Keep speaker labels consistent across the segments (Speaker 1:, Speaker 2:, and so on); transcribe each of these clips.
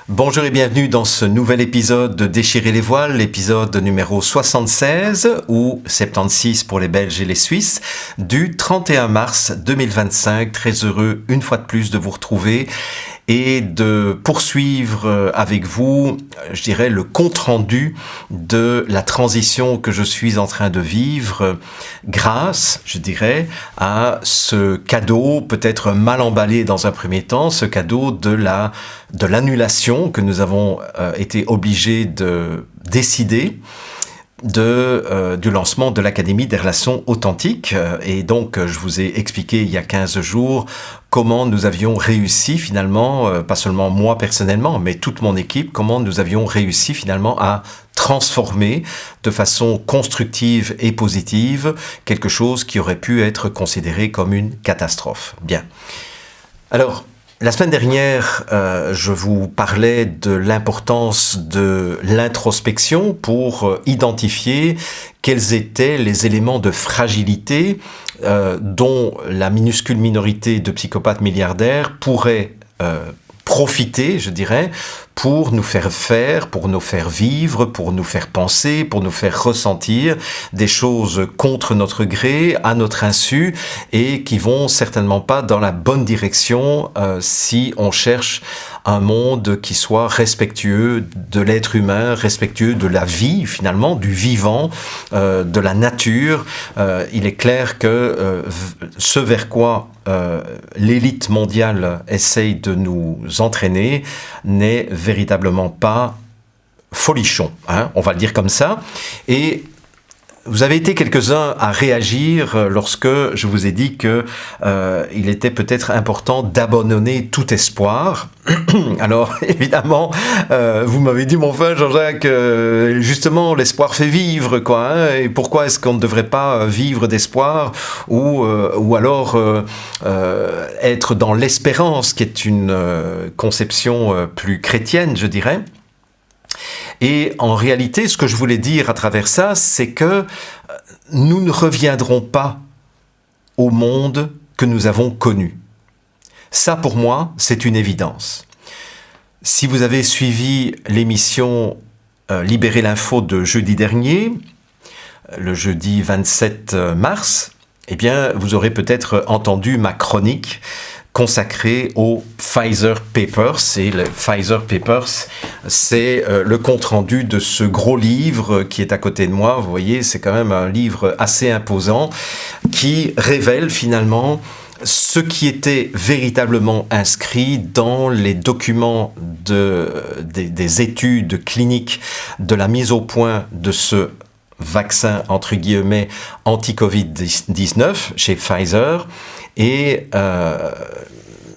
Speaker 1: Bonjour et bienvenue dans ce nouvel épisode de Déchirer les voiles, l'épisode numéro 76 ou 76 pour les Belges et les Suisses du 31 mars 2025. Très heureux une fois de plus de vous retrouver et de poursuivre avec vous, je dirais, le compte-rendu de la transition que je suis en train de vivre grâce, je dirais, à ce cadeau peut-être mal emballé dans un premier temps, ce cadeau de l'annulation que nous avons été obligés de décider du lancement de l'Académie des relations authentiques. Et donc, je vous ai expliqué il y a 15 jours comment nous avions réussi finalement, pas seulement moi personnellement, mais toute mon équipe, comment nous avions réussi finalement à transformer de façon constructive et positive quelque chose qui aurait pu être considéré comme une catastrophe. Bien. Alors, la semaine dernière, je vous parlais de l'importance de l'introspection pour identifier quels étaient les éléments de fragilité dont la minuscule minorité de psychopathes milliardaires pourrait profiter, je dirais, pour nous faire, pour nous faire vivre, pour nous faire penser, pour nous faire ressentir des choses contre notre gré, à notre insu, et qui vont certainement pas dans la bonne direction si on cherche un monde qui soit respectueux de l'être humain, respectueux de la vie finalement, du vivant, de la nature. Il est clair que ce vers quoi l'élite mondiale essaye de nous entraîner n'est véritablement pas folichon, hein, on va le dire comme ça. Et vous avez été quelques-uns à réagir lorsque je vous ai dit que il était peut-être important d'abandonner tout espoir. Alors évidemment, vous m'avez dit, mon frère Jean-Jacques, justement l'espoir fait vivre, quoi. Hein, et pourquoi est-ce qu'on ne devrait pas vivre d'espoir ou alors être dans l'espérance, qui est une conception plus chrétienne, je dirais. Et en réalité, ce que je voulais dire à travers ça, c'est que nous ne reviendrons pas au monde que nous avons connu. Ça, pour moi, c'est une évidence. Si vous avez suivi l'émission Libérer l'info de jeudi dernier, le jeudi 27 mars, eh bien, vous aurez peut-être entendu ma chronique consacré aux Pfizer Papers. Et les Pfizer Papers, c'est le compte-rendu de ce gros livre qui est à côté de moi. Vous voyez, c'est quand même un livre assez imposant qui révèle finalement ce qui était véritablement inscrit dans les documents des études cliniques de la mise au point de ce vaccin, entre guillemets, anti-Covid-19 chez Pfizer. Et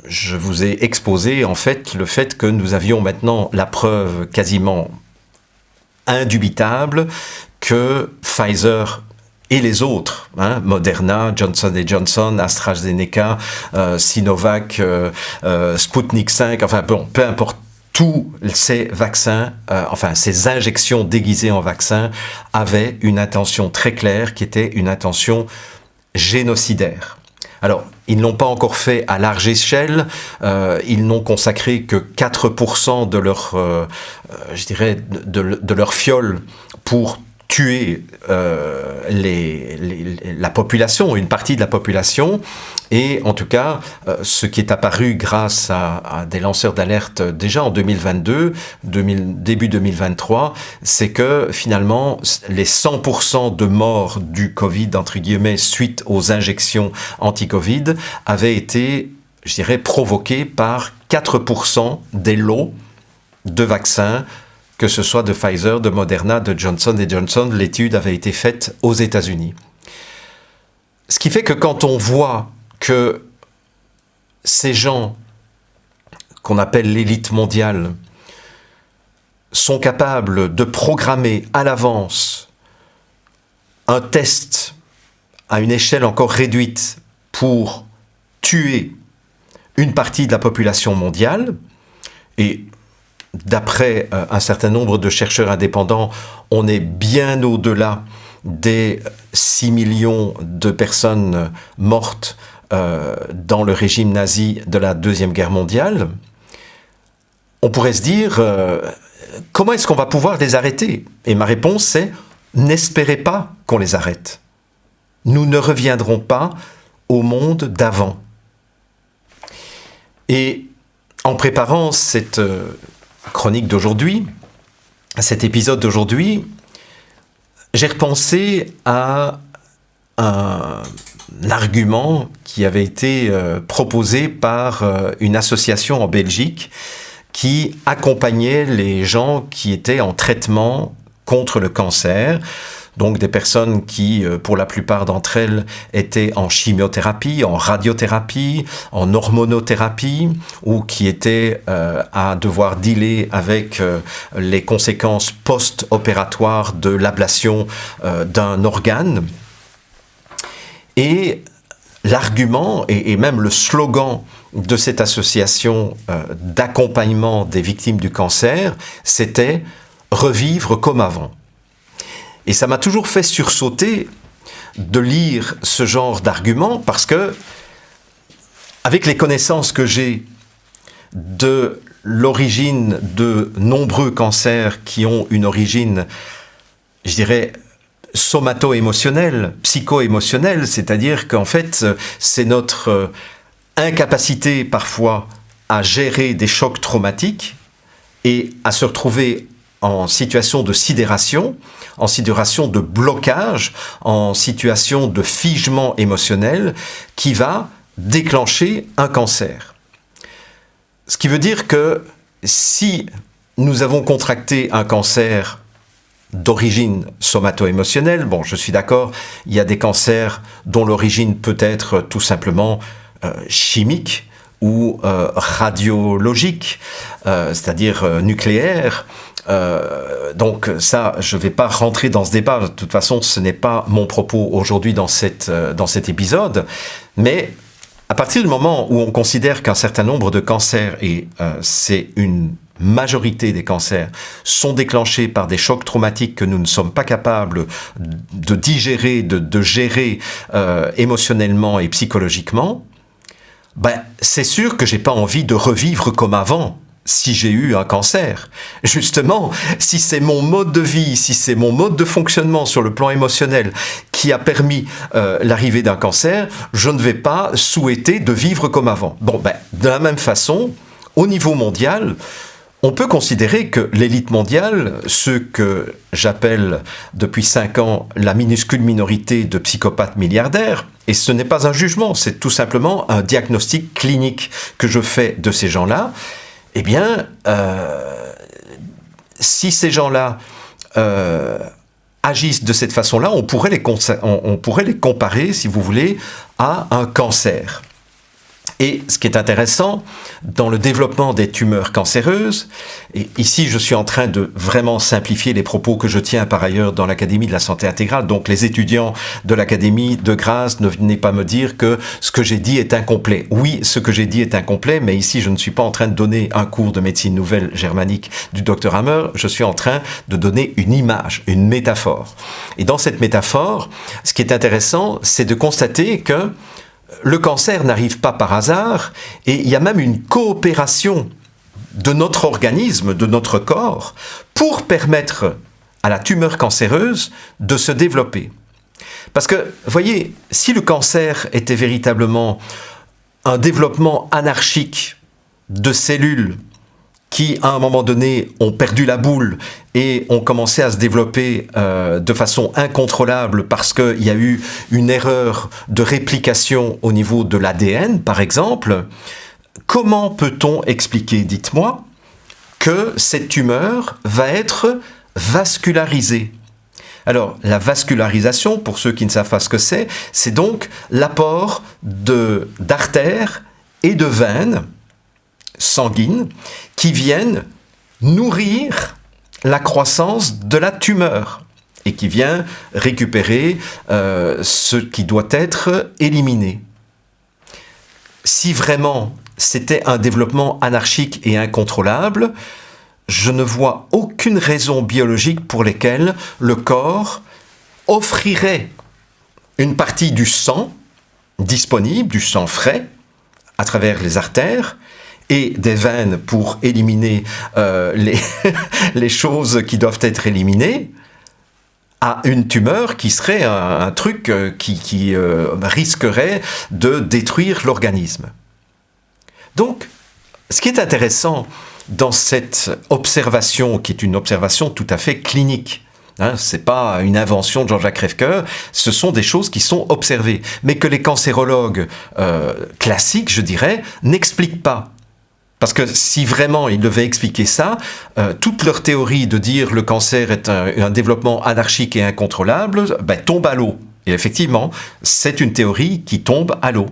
Speaker 1: je vous ai exposé en fait le fait que nous avions maintenant la preuve quasiment indubitable que Pfizer et les autres, hein, Moderna, Johnson & Johnson, AstraZeneca, Sinovac, Sputnik 5, enfin bon, peu importe, tous ces vaccins, ces injections déguisées en vaccins avaient une intention très claire qui était une intention génocidaire. Alors, ils ne l'ont pas encore fait à large échelle, ils n'ont consacré que 4% de leur, de leur fiole pour tuer la population, une partie de la population. Et en tout cas, ce qui est apparu grâce à des lanceurs d'alerte déjà en 2022, début 2023, c'est que finalement, les 100% de morts du Covid, entre guillemets, suite aux injections anti-Covid, avaient été, je dirais, provoqués par 4% des lots de vaccins, que ce soit de Pfizer, de Moderna, de Johnson & Johnson. L'étude avait été faite aux États-Unis. Ce qui fait que quand on voit que ces gens qu'on appelle l'élite mondiale sont capables de programmer à l'avance un test à une échelle encore réduite pour tuer une partie de la population mondiale, et d'après un certain nombre de chercheurs indépendants, on est bien au-delà des 6 millions de personnes mortes dans le régime nazi de la Deuxième Guerre mondiale. on pourrait se dire, comment est-ce qu'on va pouvoir les arrêter? Et ma réponse c'est, n'espérez pas qu'on les arrête. Nous ne reviendrons pas au monde d'avant. Et en préparant cette chronique d'aujourd'hui, cet épisode d'aujourd'hui, j'ai repensé à un argument qui avait été proposé par une association en Belgique qui accompagnait les gens qui étaient en traitement contre le cancer. Donc des personnes qui, pour la plupart d'entre elles, étaient en chimiothérapie, en radiothérapie, en hormonothérapie, ou qui étaient à devoir dealer avec les conséquences post-opératoires de l'ablation d'un organe. Et l'argument et même le slogan de cette association d'accompagnement des victimes du cancer, c'était « revivre comme avant ». Et ça m'a toujours fait sursauter de lire ce genre d'argument parce que, avec les connaissances que j'ai de l'origine de nombreux cancers qui ont une origine, je dirais, somato-émotionnelle, psycho-émotionnelle, c'est-à-dire qu'en fait, c'est notre incapacité parfois à gérer des chocs traumatiques et à se retrouver en situation de sidération, en situation de blocage, en situation de figement émotionnel qui va déclencher un cancer. Ce qui veut dire que si nous avons contracté un cancer d'origine somato-émotionnelle, bon, je suis d'accord, il y a des cancers dont l'origine peut être tout simplement chimique ou radiologique, c'est-à-dire nucléaire. Donc ça, je ne vais pas rentrer dans ce débat, de toute façon ce n'est pas mon propos aujourd'hui dans cet épisode, mais à partir du moment où on considère qu'un certain nombre de cancers, et c'est une majorité des cancers, sont déclenchés par des chocs traumatiques que nous ne sommes pas capables de digérer, de gérer émotionnellement et psychologiquement, ben, c'est sûr que j'ai pas envie de revivre comme avant. Si j'ai eu un cancer. Justement, si c'est mon mode de vie, si c'est mon mode de fonctionnement sur le plan émotionnel qui a permis l'arrivée d'un cancer, je ne vais pas souhaiter de vivre comme avant. Bon, ben, de la même façon, au niveau mondial, on peut considérer que l'élite mondiale, ceux que j'appelle depuis 5 ans la minuscule minorité de psychopathes milliardaires, et ce n'est pas un jugement, c'est tout simplement un diagnostic clinique que je fais de ces gens-là, eh bien, si ces gens-là agissent de cette façon-là, on pourrait les comparer, si vous voulez, à un cancer. Et ce qui est intéressant dans le développement des tumeurs cancéreuses, et ici je suis en train de vraiment simplifier les propos que je tiens par ailleurs dans l'Académie de la santé intégrale, donc les étudiants de l'Académie, de grâce, ne venez pas me dire que ce que j'ai dit est incomplet. Oui, ce que j'ai dit est incomplet, mais ici je ne suis pas en train de donner un cours de médecine nouvelle germanique du Dr Hammer, je suis en train de donner une image, une métaphore. Et dans cette métaphore, ce qui est intéressant, c'est de constater que le cancer n'arrive pas par hasard et il y a même une coopération de notre organisme, de notre corps, pour permettre à la tumeur cancéreuse de se développer. Parce que, voyez, si le cancer était véritablement un développement anarchique de cellules qui, à un moment donné, ont perdu la boule et ont commencé à se développer de façon incontrôlable parce qu'il y a eu une erreur de réplication au niveau de l'ADN, par exemple, comment peut-on expliquer, dites-moi, que cette tumeur va être vascularisée? Alors, la vascularisation, pour ceux qui ne savent pas ce que c'est donc l'apport d'artères et de veines sanguines qui viennent nourrir la croissance de la tumeur et qui vient récupérer ce qui doit être éliminé. Si vraiment c'était un développement anarchique et incontrôlable, je ne vois aucune raison biologique pour laquelle le corps offrirait une partie du sang disponible, du sang frais, à travers les artères, et des veines pour éliminer les choses qui doivent être éliminées, à une tumeur qui serait un truc qui risquerait de détruire l'organisme. Donc, ce qui est intéressant dans cette observation, qui est une observation tout à fait clinique, ce n'est pas une invention de Jean-Jacques Crèvecoeur, ce sont des choses qui sont observées, mais que les cancérologues classiques, je dirais, n'expliquent pas. Parce que si vraiment ils devaient expliquer ça, toute leur théorie de dire le cancer est un développement anarchique et incontrôlable, tombe à l'eau. Et effectivement, c'est une théorie qui tombe à l'eau.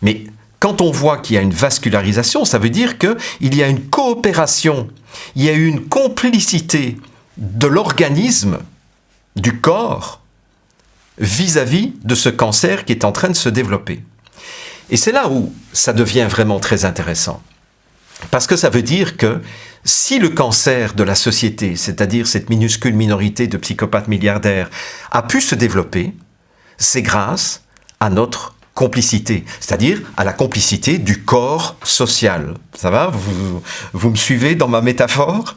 Speaker 1: Mais quand on voit qu'il y a une vascularisation, ça veut dire qu'il y a une coopération, il y a une complicité de l'organisme, du corps, vis-à-vis de ce cancer qui est en train de se développer. Et c'est là où ça devient vraiment très intéressant. Parce que ça veut dire que si le cancer de la société, c'est-à-dire cette minuscule minorité de psychopathes milliardaires, a pu se développer, c'est grâce à notre complicité, c'est-à-dire à la complicité du corps social. Ça va ? Vous me suivez dans ma métaphore ?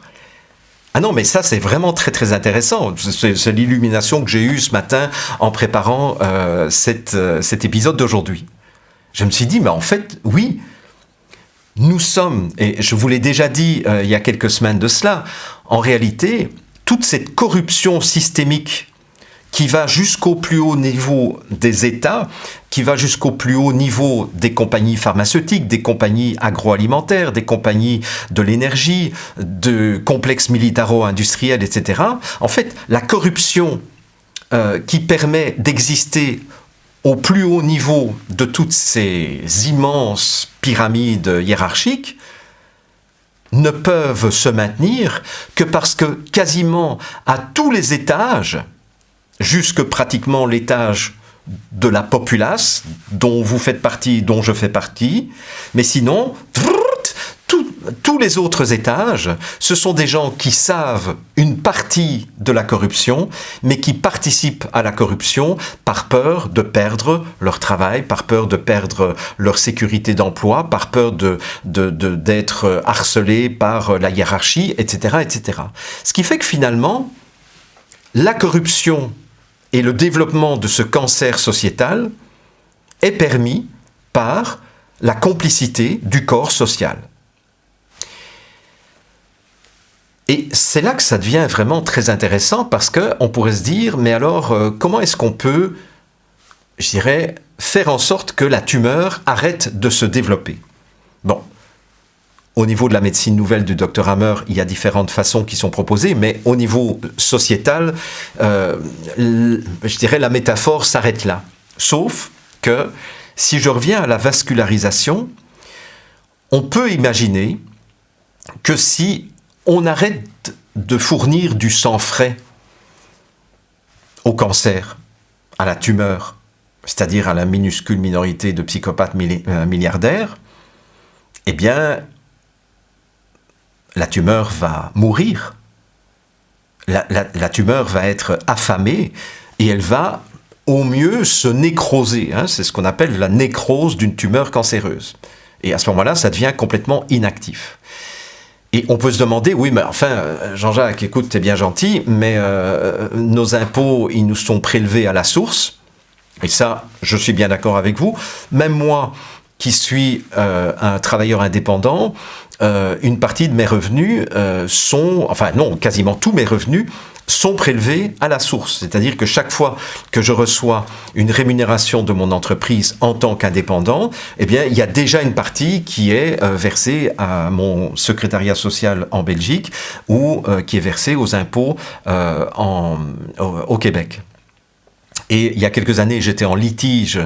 Speaker 1: Ah non, mais ça, c'est vraiment très, très intéressant. C'est l'illumination que j'ai eue ce matin en préparant cet épisode d'aujourd'hui. Je me suis dit, mais en fait, oui, nous sommes, et je vous l'ai déjà dit il y a quelques semaines de cela, en réalité, toute cette corruption systémique qui va jusqu'au plus haut niveau des États, qui va jusqu'au plus haut niveau des compagnies pharmaceutiques, des compagnies agroalimentaires, des compagnies de l'énergie, de complexes militaro-industriels, etc. En fait, la corruption qui permet d'exister au plus haut niveau de toutes ces immenses pyramides hiérarchiques ne peuvent se maintenir que parce que quasiment à tous les étages, jusque pratiquement l'étage de la populace, dont vous faites partie, dont je fais partie, mais sinon, tous les autres étages, ce sont des gens qui savent une partie de la corruption, mais qui participent à la corruption par peur de perdre leur travail, par peur de perdre leur sécurité d'emploi, par peur d'être harcelés par la hiérarchie, etc., etc. Ce qui fait que finalement, la corruption et le développement de ce cancer sociétal est permis par la complicité du corps social. Et c'est là que ça devient vraiment très intéressant parce qu'on pourrait se dire, mais alors comment est-ce qu'on peut, je dirais, faire en sorte que la tumeur arrête de se développer ? Bon, au niveau de la médecine nouvelle du Dr Hammer, il y a différentes façons qui sont proposées, mais au niveau sociétal, je dirais la métaphore s'arrête là. Sauf que si je reviens à la vascularisation, on peut imaginer que si on arrête de fournir du sang frais au cancer, à la tumeur, c'est-à-dire à la minuscule minorité de psychopathes milliardaires, eh bien, la tumeur va mourir. La tumeur va être affamée et elle va au mieux se nécroser. C'est ce qu'on appelle la nécrose d'une tumeur cancéreuse. Et à ce moment-là, ça devient complètement inactif. Et on peut se demander, oui, mais enfin, Jean-Jacques, écoute, t'es bien gentil, mais nos impôts, ils nous sont prélevés à la source. Et ça, je suis bien d'accord avec vous. Même moi, qui suis un travailleur indépendant, une partie de mes revenus quasiment tous mes revenus sont prélevés à la source. C'est-à-dire que chaque fois que je reçois une rémunération de mon entreprise en tant qu'indépendant, eh bien, il y a déjà une partie qui est versée à mon secrétariat social en Belgique ou qui est versée aux impôts au Québec. Et il y a quelques années, j'étais en litige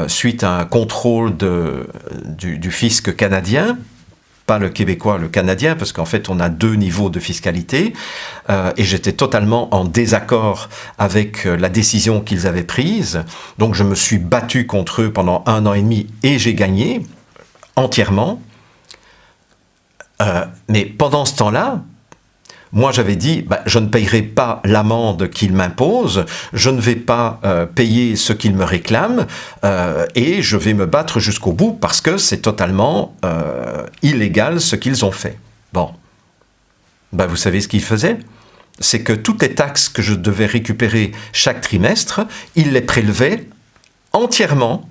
Speaker 1: suite à un contrôle du fisc canadien, pas le québécois, le canadien, parce qu'en fait, on a 2 niveaux de fiscalité, et j'étais totalement en désaccord avec la décision qu'ils avaient prise. Donc, je me suis battu contre eux pendant 1 an et demi, et j'ai gagné entièrement. Mais pendant ce temps-là, moi j'avais dit, je ne payerai pas l'amende qu'il m'impose, je ne vais pas payer ce qu'il me réclame, et je vais me battre jusqu'au bout parce que c'est totalement illégal ce qu'ils ont fait. Bon, vous savez ce qu'ils faisaient ? C'est que toutes les taxes que je devais récupérer chaque trimestre, ils les prélevaient entièrement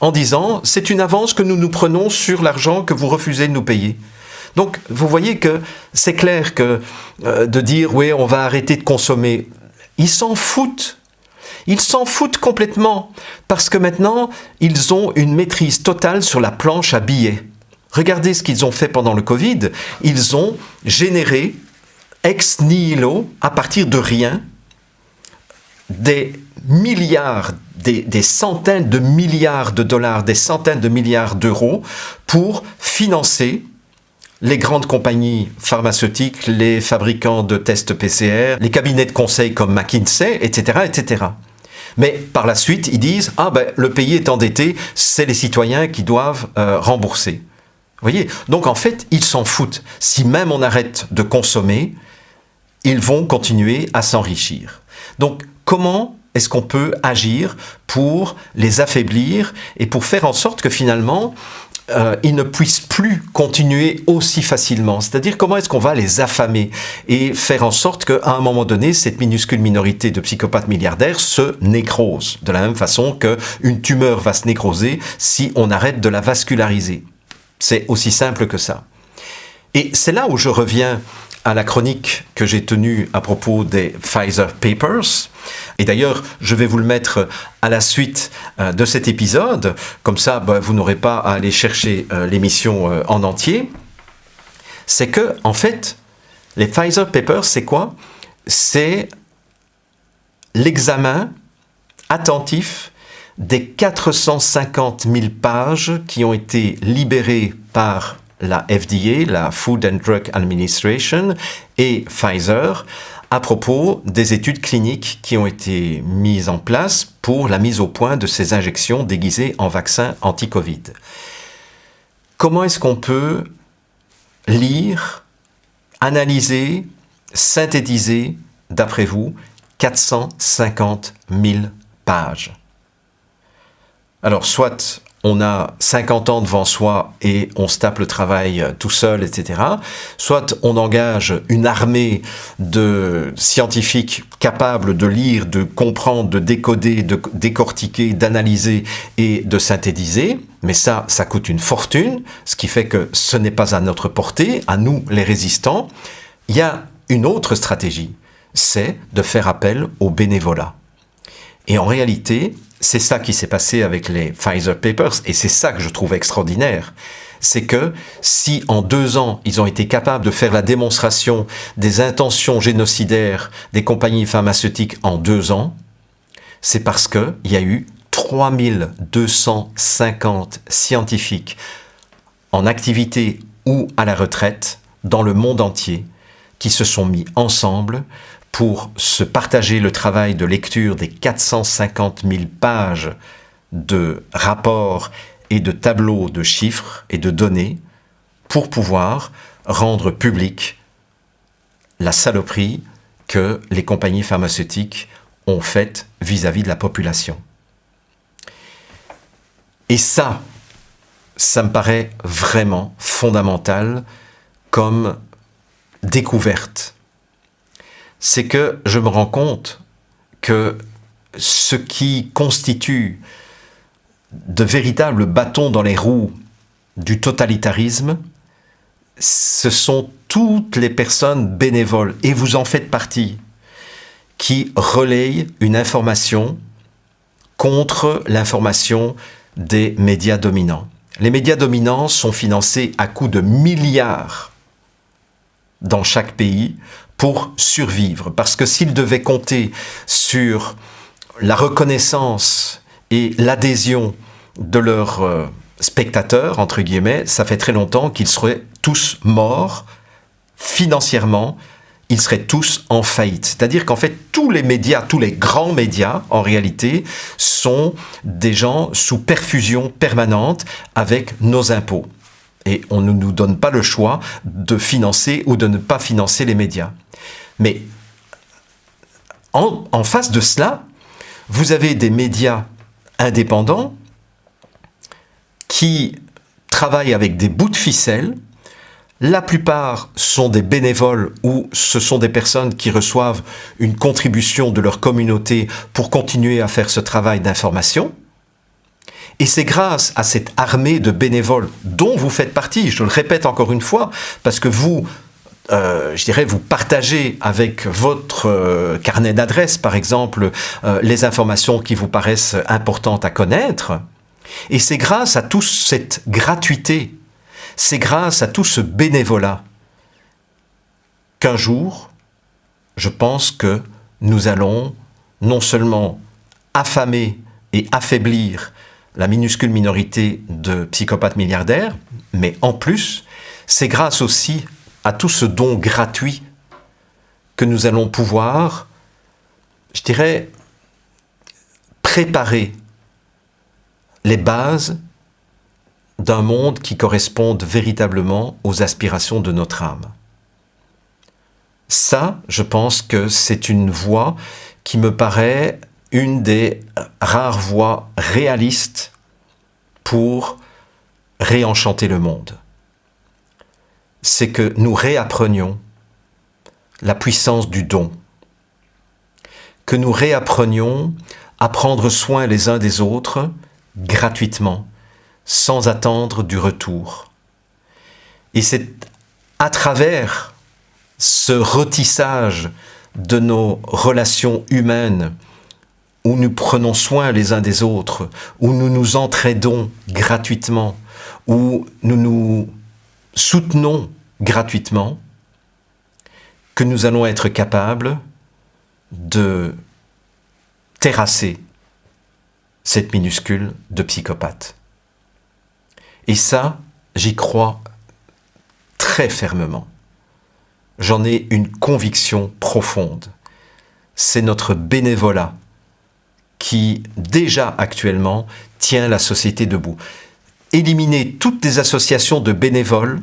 Speaker 1: en disant « c'est une avance que nous prenons sur l'argent que vous refusez de nous payer ». Donc, vous voyez que c'est clair que de dire « oui, on va arrêter de consommer », ils s'en foutent. Ils s'en foutent complètement parce que maintenant, ils ont une maîtrise totale sur la planche à billets. Regardez ce qu'ils ont fait pendant le Covid. Ils ont généré ex nihilo, à partir de rien, des milliards, des centaines de milliards de dollars, des centaines de milliards d'euros pour financer les grandes compagnies pharmaceutiques, les fabricants de tests PCR, les cabinets de conseil comme McKinsey, etc., etc. Mais par la suite, ils disent « le pays est endetté, c'est les citoyens qui doivent rembourser ». Vous voyez ? Donc en fait, ils s'en foutent. Si même on arrête de consommer, ils vont continuer à s'enrichir. Donc, comment est-ce qu'on peut agir pour les affaiblir et pour faire en sorte que finalement, ils ne puissent plus continuer aussi facilement? C'est-à-dire, comment est-ce qu'on va les affamer et faire en sorte qu'à un moment donné, cette minuscule minorité de psychopathes milliardaires se nécrose, de la même façon qu'une tumeur va se nécroser si on arrête de la vasculariser. C'est aussi simple que ça. Et c'est là où je reviens à la chronique que j'ai tenue à propos des Pfizer Papers. Et d'ailleurs, je vais vous le mettre à la suite de cet épisode. Comme ça, vous n'aurez pas à aller chercher l'émission en entier. C'est que, en fait, les Pfizer Papers, c'est quoi ? C'est l'examen attentif des 450 000 pages qui ont été libérées par la FDA, la Food and Drug Administration, et Pfizer, à propos des études cliniques qui ont été mises en place pour la mise au point de ces injections déguisées en vaccins anti-Covid. Comment est-ce qu'on peut lire, analyser, synthétiser, d'après vous, 450 000 pages ? Alors, soit on a 50 ans devant soi et on se tape le travail tout seul, etc. Soit on engage une armée de scientifiques capables de lire, de comprendre, de décoder, de décortiquer, d'analyser et de synthétiser. Mais ça coûte une fortune, ce qui fait que ce n'est pas à notre portée, à nous les résistants. Il y a une autre stratégie, c'est de faire appel au bénévolat. Et en réalité, c'est ça qui s'est passé avec les Pfizer Papers, et c'est ça que je trouve extraordinaire. C'est que si en 2 ans, ils ont été capables de faire la démonstration des intentions génocidaires des compagnies pharmaceutiques en 2 ans, c'est parce qu'il y a eu 3250 scientifiques en activité ou à la retraite dans le monde entier qui se sont mis ensemble pour se partager le travail de lecture des 450 000 pages de rapports et de tableaux de chiffres et de données pour pouvoir rendre publique la saloperie que les compagnies pharmaceutiques ont faite vis-à-vis de la population. Et ça me paraît vraiment fondamental comme découverte. C'est que je me rends compte que ce qui constitue de véritables bâtons dans les roues du totalitarisme, ce sont toutes les personnes bénévoles, et vous en faites partie, qui relayent une information contre l'information des médias dominants. Les médias dominants sont financés à coups de milliards dans chaque pays pour survivre. Parce que s'ils devaient compter sur la reconnaissance et l'adhésion de leurs spectateurs, entre guillemets, ça fait très longtemps qu'ils seraient tous morts financièrement, ils seraient tous en faillite. C'est-à-dire qu'en fait, tous les médias, tous les grands médias, en réalité, sont des gens sous perfusion permanente avec nos impôts. Et on ne nous donne pas le choix de financer ou de ne pas financer les médias. Mais en face de cela, vous avez des médias indépendants qui travaillent avec des bouts de ficelle. La plupart sont des bénévoles ou ce sont des personnes qui reçoivent une contribution de leur communauté pour continuer à faire ce travail d'information. Et c'est grâce à cette armée de bénévoles dont vous faites partie, je le répète encore une fois, parce que vous, vous partagez avec votre carnet d'adresses, par exemple, les informations qui vous paraissent importantes à connaître. Et c'est grâce à toute cette gratuité, c'est grâce à tout ce bénévolat qu'un jour, je pense que nous allons non seulement affamer et affaiblir la minuscule minorité de psychopathes milliardaires, mais en plus, c'est grâce aussi à tout ce don gratuit que nous allons pouvoir, préparer les bases d'un monde qui corresponde véritablement aux aspirations de notre âme. Ça, je pense que c'est une voie qui me paraît une des rares voies réalistes pour réenchanter le monde. C'est que nous réapprenions la puissance du don, que nous réapprenions à prendre soin les uns des autres gratuitement, sans attendre du retour. Et c'est à travers ce retissage de nos relations humaines, où nous prenons soin les uns des autres, où nous nous entraidons gratuitement, où nous nous soutenons gratuitement, que nous allons être capables de terrasser cette minuscule de psychopathes. Et ça, j'y crois très fermement. J'en ai une conviction profonde. C'est notre bénévolat qui, déjà actuellement, tient la société debout. Éliminer toutes les associations de bénévoles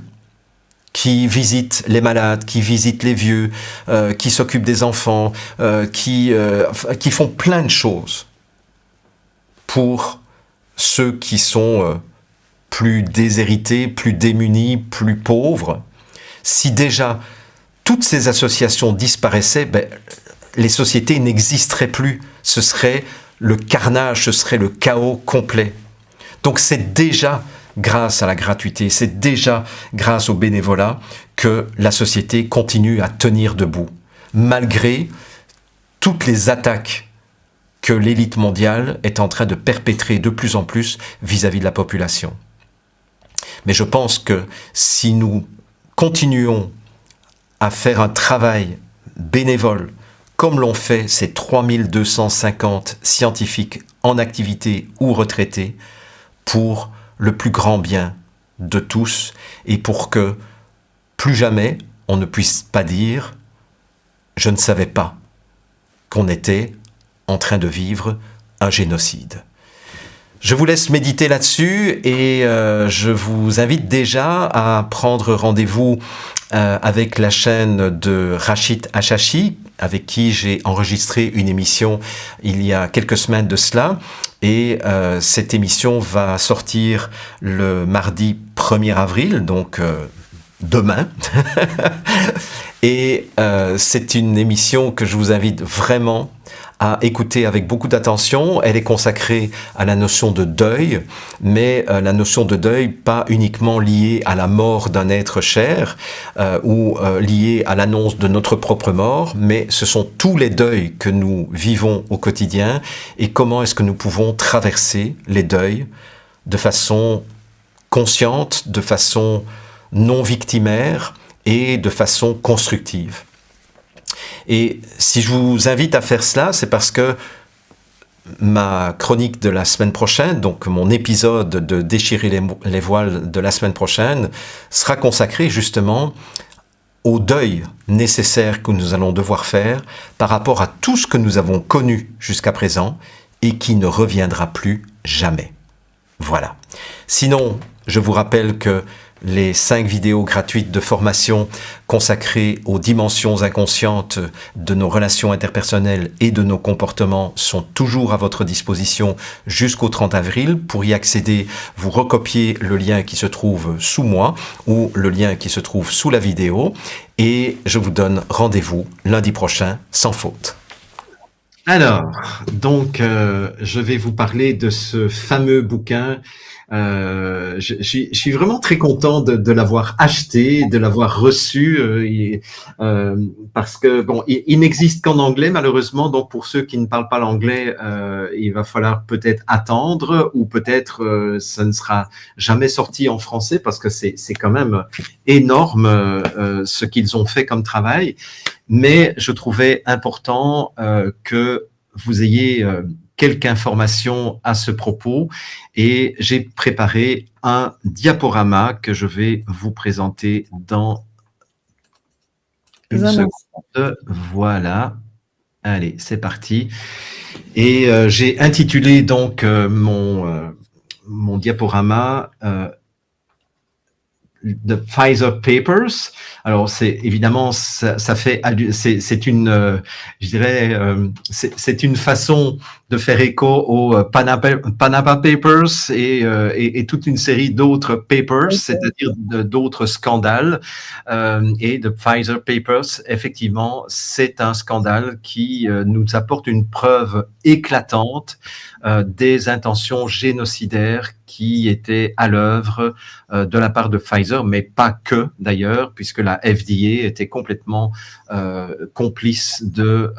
Speaker 1: qui visitent les malades, qui visitent les vieux, qui s'occupent des enfants, qui font plein de choses pour ceux qui sont plus déshérités, plus démunis, plus pauvres. Si déjà toutes ces associations disparaissaient, les sociétés n'existeraient plus. Ce serait le carnage, ce serait le chaos complet. Donc c'est déjà grâce à la gratuité, c'est déjà grâce au bénévolat que la société continue à tenir debout, malgré toutes les attaques que l'élite mondiale est en train de perpétrer de plus en plus vis-à-vis de la population. Mais je pense que si nous continuons à faire un travail bénévole, comme l'ont fait ces 3250 scientifiques en activité ou retraités, pour le plus grand bien de tous et pour que plus jamais on ne puisse pas dire « je ne savais pas qu'on était en train de vivre un génocide ». Je vous laisse méditer là-dessus et je vous invite déjà à prendre rendez-vous avec la chaîne de Rachid Achachi, avec qui j'ai enregistré une émission il y a quelques semaines de cela. Et cette émission va sortir le mardi 1er avril, donc demain. Et c'est une émission que je vous invite vraiment à écouter avec beaucoup d'attention. Elle est consacrée à la notion de deuil, mais la notion de deuil pas uniquement liée à la mort d'un être cher ou liée à l'annonce de notre propre mort, mais ce sont tous les deuils que nous vivons au quotidien et comment est-ce que nous pouvons traverser les deuils de façon consciente, de façon non victimaire et de façon constructive. Et si je vous invite à faire cela, c'est parce que ma chronique de la semaine prochaine, donc mon épisode de Déchirer les voiles de la semaine prochaine, sera consacré justement au deuil nécessaire que nous allons devoir faire par rapport à tout ce que nous avons connu jusqu'à présent et qui ne reviendra plus jamais. Voilà. Sinon, je vous rappelle que Les 5 vidéos gratuites de formation consacrées aux dimensions inconscientes de nos relations interpersonnelles et de nos comportements sont toujours à votre disposition jusqu'au 30 avril. Pour y accéder, vous recopiez le lien qui se trouve sous moi ou le lien qui se trouve sous la vidéo et je vous donne rendez-vous lundi prochain sans faute. Alors, donc, je vais vous parler de ce fameux bouquin. Je suis vraiment très content de l'avoir acheté, de l'avoir reçu, parce que bon, il n'existe qu'en anglais malheureusement. Donc pour ceux qui ne parlent pas l'anglais, il va falloir peut-être attendre, ou peut-être ça ne sera jamais sorti en français, parce que c'est quand même énorme ce qu'ils ont fait comme travail. Mais je trouvais important que vous ayez quelques informations à ce propos, et j'ai préparé un diaporama que je vais vous présenter dans une seconde. Voilà. Allez, c'est parti. Et j'ai intitulé donc mon diaporama The Pfizer Papers. Alors c'est évidemment ça fait c'est une je dirais c'est une façon de faire écho aux Panama Papers et toute une série d'autres papers, c'est-à-dire d'autres scandales. Et The Pfizer Papers, effectivement, c'est un scandale qui nous apporte une preuve éclatante des intentions génocidaires qui étaient à l'œuvre de la part de Pfizer, mais pas que d'ailleurs, puisque la FDA était complètement complice de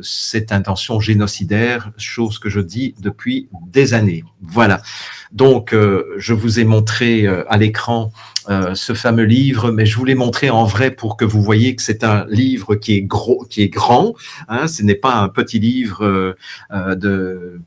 Speaker 1: cette intention génocidaire, chose que je dis depuis des années. Voilà. Donc, je vous ai montré à l'écran ce fameux livre, mais je vous l'ai montré en vrai pour que vous voyez que c'est un livre qui est gros, qui est grand. Hein, ce n'est pas un petit livre de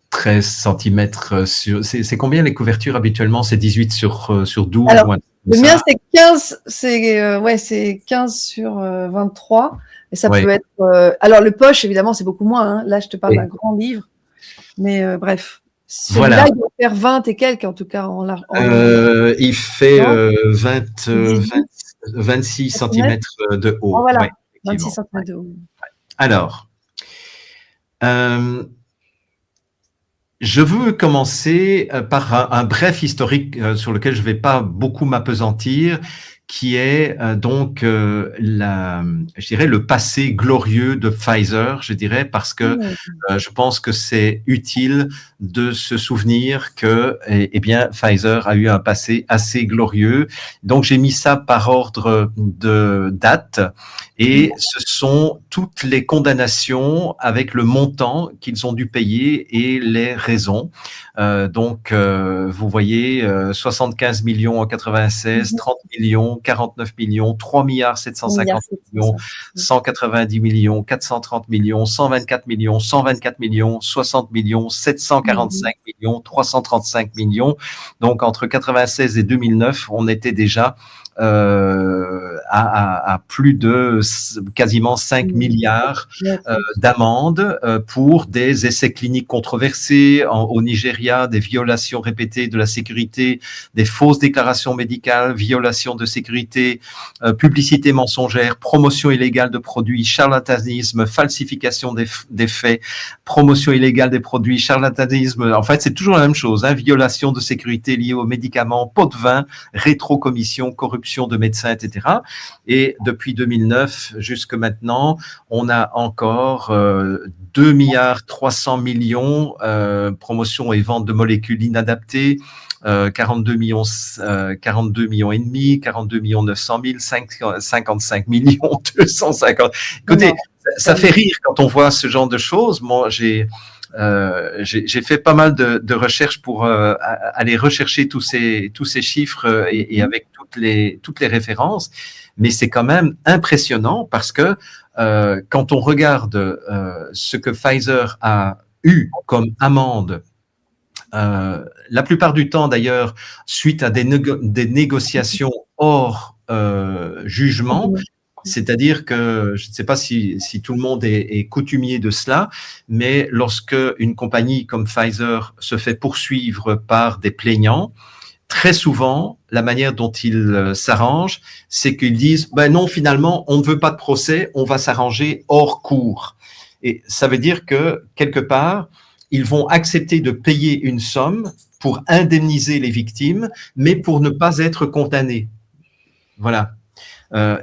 Speaker 1: 13 cm sur... C'est combien les couvertures habituellement? C'est 18 sur 12?
Speaker 2: Alors, le mien, c'est 15, c'est 15 sur 23. Et ça peut être... alors, le poche, évidemment, c'est beaucoup moins. Hein. Là, je te parle d'un grand livre. Mais bref. Celui-là, voilà. Il doit faire 20 et quelques, en tout cas.
Speaker 1: Il fait 26 cm de haut.
Speaker 2: Oh, voilà, ouais, 26 cm de haut.
Speaker 1: Alors... je veux commencer par un bref historique sur lequel je ne vais pas beaucoup m'appesantir, qui est donc je dirais le passé glorieux de Pfizer, je dirais, parce que je pense que c'est utile de se souvenir que eh bien Pfizer a eu un passé assez glorieux. Donc j'ai mis ça par ordre de date, et ce sont toutes les condamnations avec le montant qu'ils ont dû payer et les raisons. Donc vous voyez 75 millions en 96, 30 millions, 49 millions, 3 milliards 750 millions, 190 millions, 430 millions, 124 millions, 124 millions, 60 millions, 745 millions, 335 millions. Donc entre 96 et 2009, on était déjà à plus de quasiment 5 milliards d'amendes pour des essais cliniques controversés au Nigeria, des violations répétées de la sécurité, des fausses déclarations médicales, violations de sécurité, publicité mensongère, promotion illégale de produits, charlatanisme, falsification des faits, promotion illégale des produits, charlatanisme. En fait, c'est toujours la même chose, hein, violation de sécurité liée aux médicaments, pot de vin, rétrocommission, corruption de médecins, etc. Et depuis 2009 jusque maintenant, on a encore 2 milliards 300 millions promotion et vente de molécules inadaptées, 42 millions et demi, 42 millions 900 000, 55 millions 250. Écoutez, ça fait rire quand on voit ce genre de choses. Moi, j'ai fait pas mal de recherches pour aller rechercher tous ces chiffres et avec toutes les références, mais c'est quand même impressionnant parce que quand on regarde ce que Pfizer a eu comme amende, la plupart du temps d'ailleurs suite à des négociations hors jugement. C'est-à-dire que, je ne sais pas si tout le monde est coutumier de cela, mais lorsque une compagnie comme Pfizer se fait poursuivre par des plaignants, très souvent, la manière dont ils s'arrangent, c'est qu'ils disent, ben non, finalement, on ne veut pas de procès, on va s'arranger hors cours. Et ça veut dire que, quelque part, ils vont accepter de payer une somme pour indemniser les victimes, mais pour ne pas être condamnés. Voilà.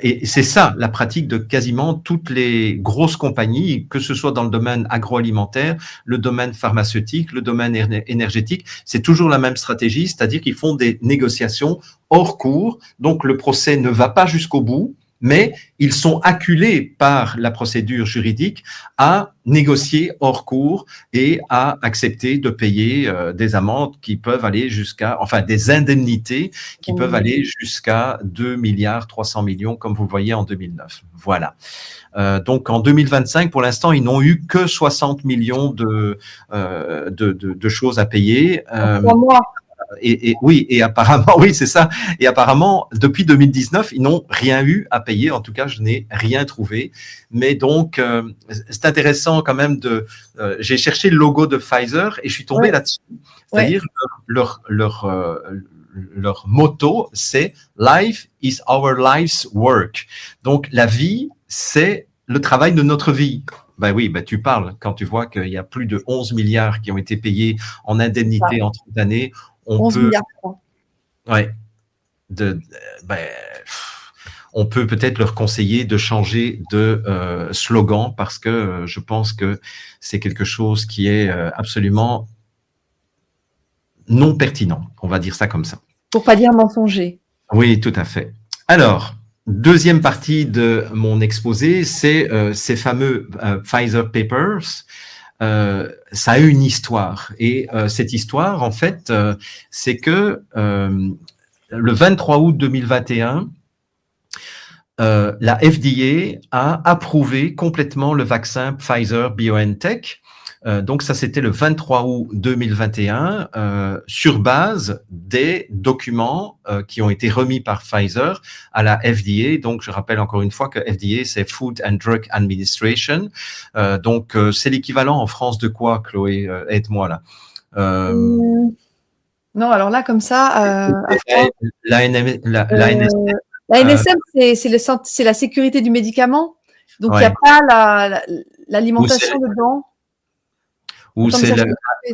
Speaker 1: Et c'est ça la pratique de quasiment toutes les grosses compagnies, que ce soit dans le domaine agroalimentaire, le domaine pharmaceutique, le domaine énergétique, c'est toujours la même stratégie, c'est-à-dire qu'ils font des négociations hors cours, donc le procès ne va pas jusqu'au bout, mais ils sont acculés par la procédure juridique à négocier hors cours et à accepter de payer des amendes qui peuvent aller jusqu'à, enfin des indemnités qui peuvent aller jusqu'à 2 milliards 300 millions, comme vous le voyez en 2009. Voilà. Donc en 2025, pour l'instant, ils n'ont eu que 60 millions de choses à payer.
Speaker 2: En 3 mois.
Speaker 1: Et apparemment, oui, c'est ça. Et apparemment, depuis 2019, ils n'ont rien eu à payer. En tout cas, je n'ai rien trouvé. Mais donc, c'est intéressant quand même j'ai cherché le logo de Pfizer et je suis tombé là-dessus. C'est-à-dire leur motto, c'est Life is our life's work. Donc, la vie, c'est le travail de notre vie. Ben oui, ben tu parles quand tu vois qu'il y a plus de 11 milliards qui ont été payés en indemnité en 30 années. On peut peut-être leur conseiller de changer de slogan parce que je pense que c'est quelque chose qui est absolument non pertinent. On va dire ça comme ça.
Speaker 2: Pour pas dire mensonger.
Speaker 1: Oui, tout à fait. Alors, deuxième partie de mon exposé, c'est ces fameux Pfizer Papers. Ça a eu une histoire. Et cette histoire, en fait, c'est que le 23 août 2021, la FDA a approuvé complètement le vaccin Pfizer-BioNTech. Donc ça, c'était le 23 août 2021, sur base des documents qui ont été remis par Pfizer à la FDA. Donc je rappelle encore une fois que FDA, c'est Food and Drug Administration. Donc c'est l'équivalent en France de quoi, Chloé? Aide-moi là.
Speaker 2: Non, alors là, comme ça...
Speaker 1: l'ANSM,
Speaker 2: c'est la sécurité du médicament. Donc il n'y a pas l'alimentation dedans.
Speaker 1: Ou c'est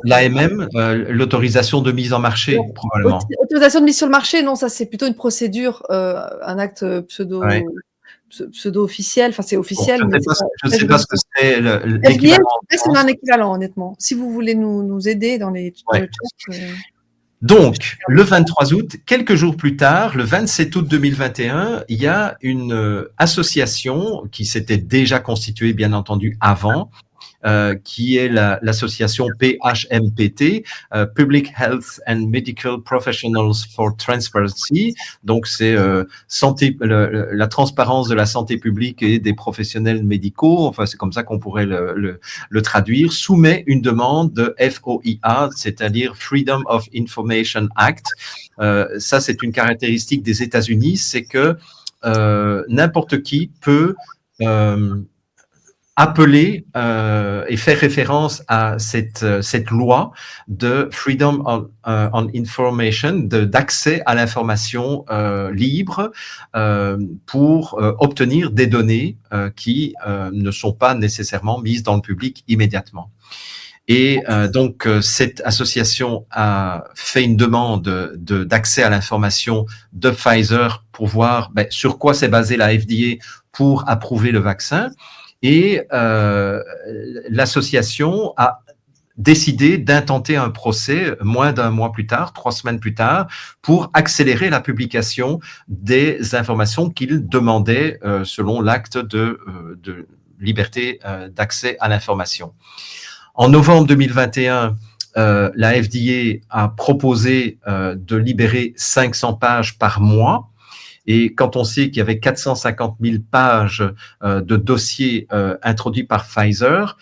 Speaker 1: l'AMM, l'autorisation de mise en marché, probablement.
Speaker 2: Autorisation de mise sur le marché, non, ça c'est plutôt une procédure, un acte pseudo-officiel, enfin c'est officiel.
Speaker 1: Bon, je ne sais pas ce que c'est l'équivalent.
Speaker 2: C'est un équivalent, honnêtement. Si vous voulez nous aider dans le chat.
Speaker 1: Donc, le 23 août, quelques jours plus tard, le 27 août 2021, il y a une association qui s'était déjà constituée, bien entendu, avant, qui est l'association PHMPT, Public Health and Medical Professionals for Transparency. Donc, c'est la transparence de la santé publique et des professionnels médicaux, enfin, c'est comme ça qu'on pourrait le traduire, soumet une demande de FOIA, c'est-à-dire Freedom of Information Act. Ça, c'est une caractéristique des États-Unis, c'est que n'importe qui peut appeler et faire référence à cette loi de Freedom on Information, d'accès à l'information libre pour obtenir des données qui ne sont pas nécessairement mises dans le public immédiatement. Et donc, cette association a fait une demande d'accès à l'information de Pfizer pour voir sur quoi s'est basée la FDA pour approuver le vaccin. Et l'association a décidé d'intenter un procès moins d'un mois plus tard, 3 semaines plus tard, pour accélérer la publication des informations qu'il demandait selon l'acte de liberté d'accès à l'information. En novembre 2021, la FDA a proposé de libérer 500 pages par mois. Et quand on sait qu'il y avait 450 000 pages de dossiers introduits par Pfizer,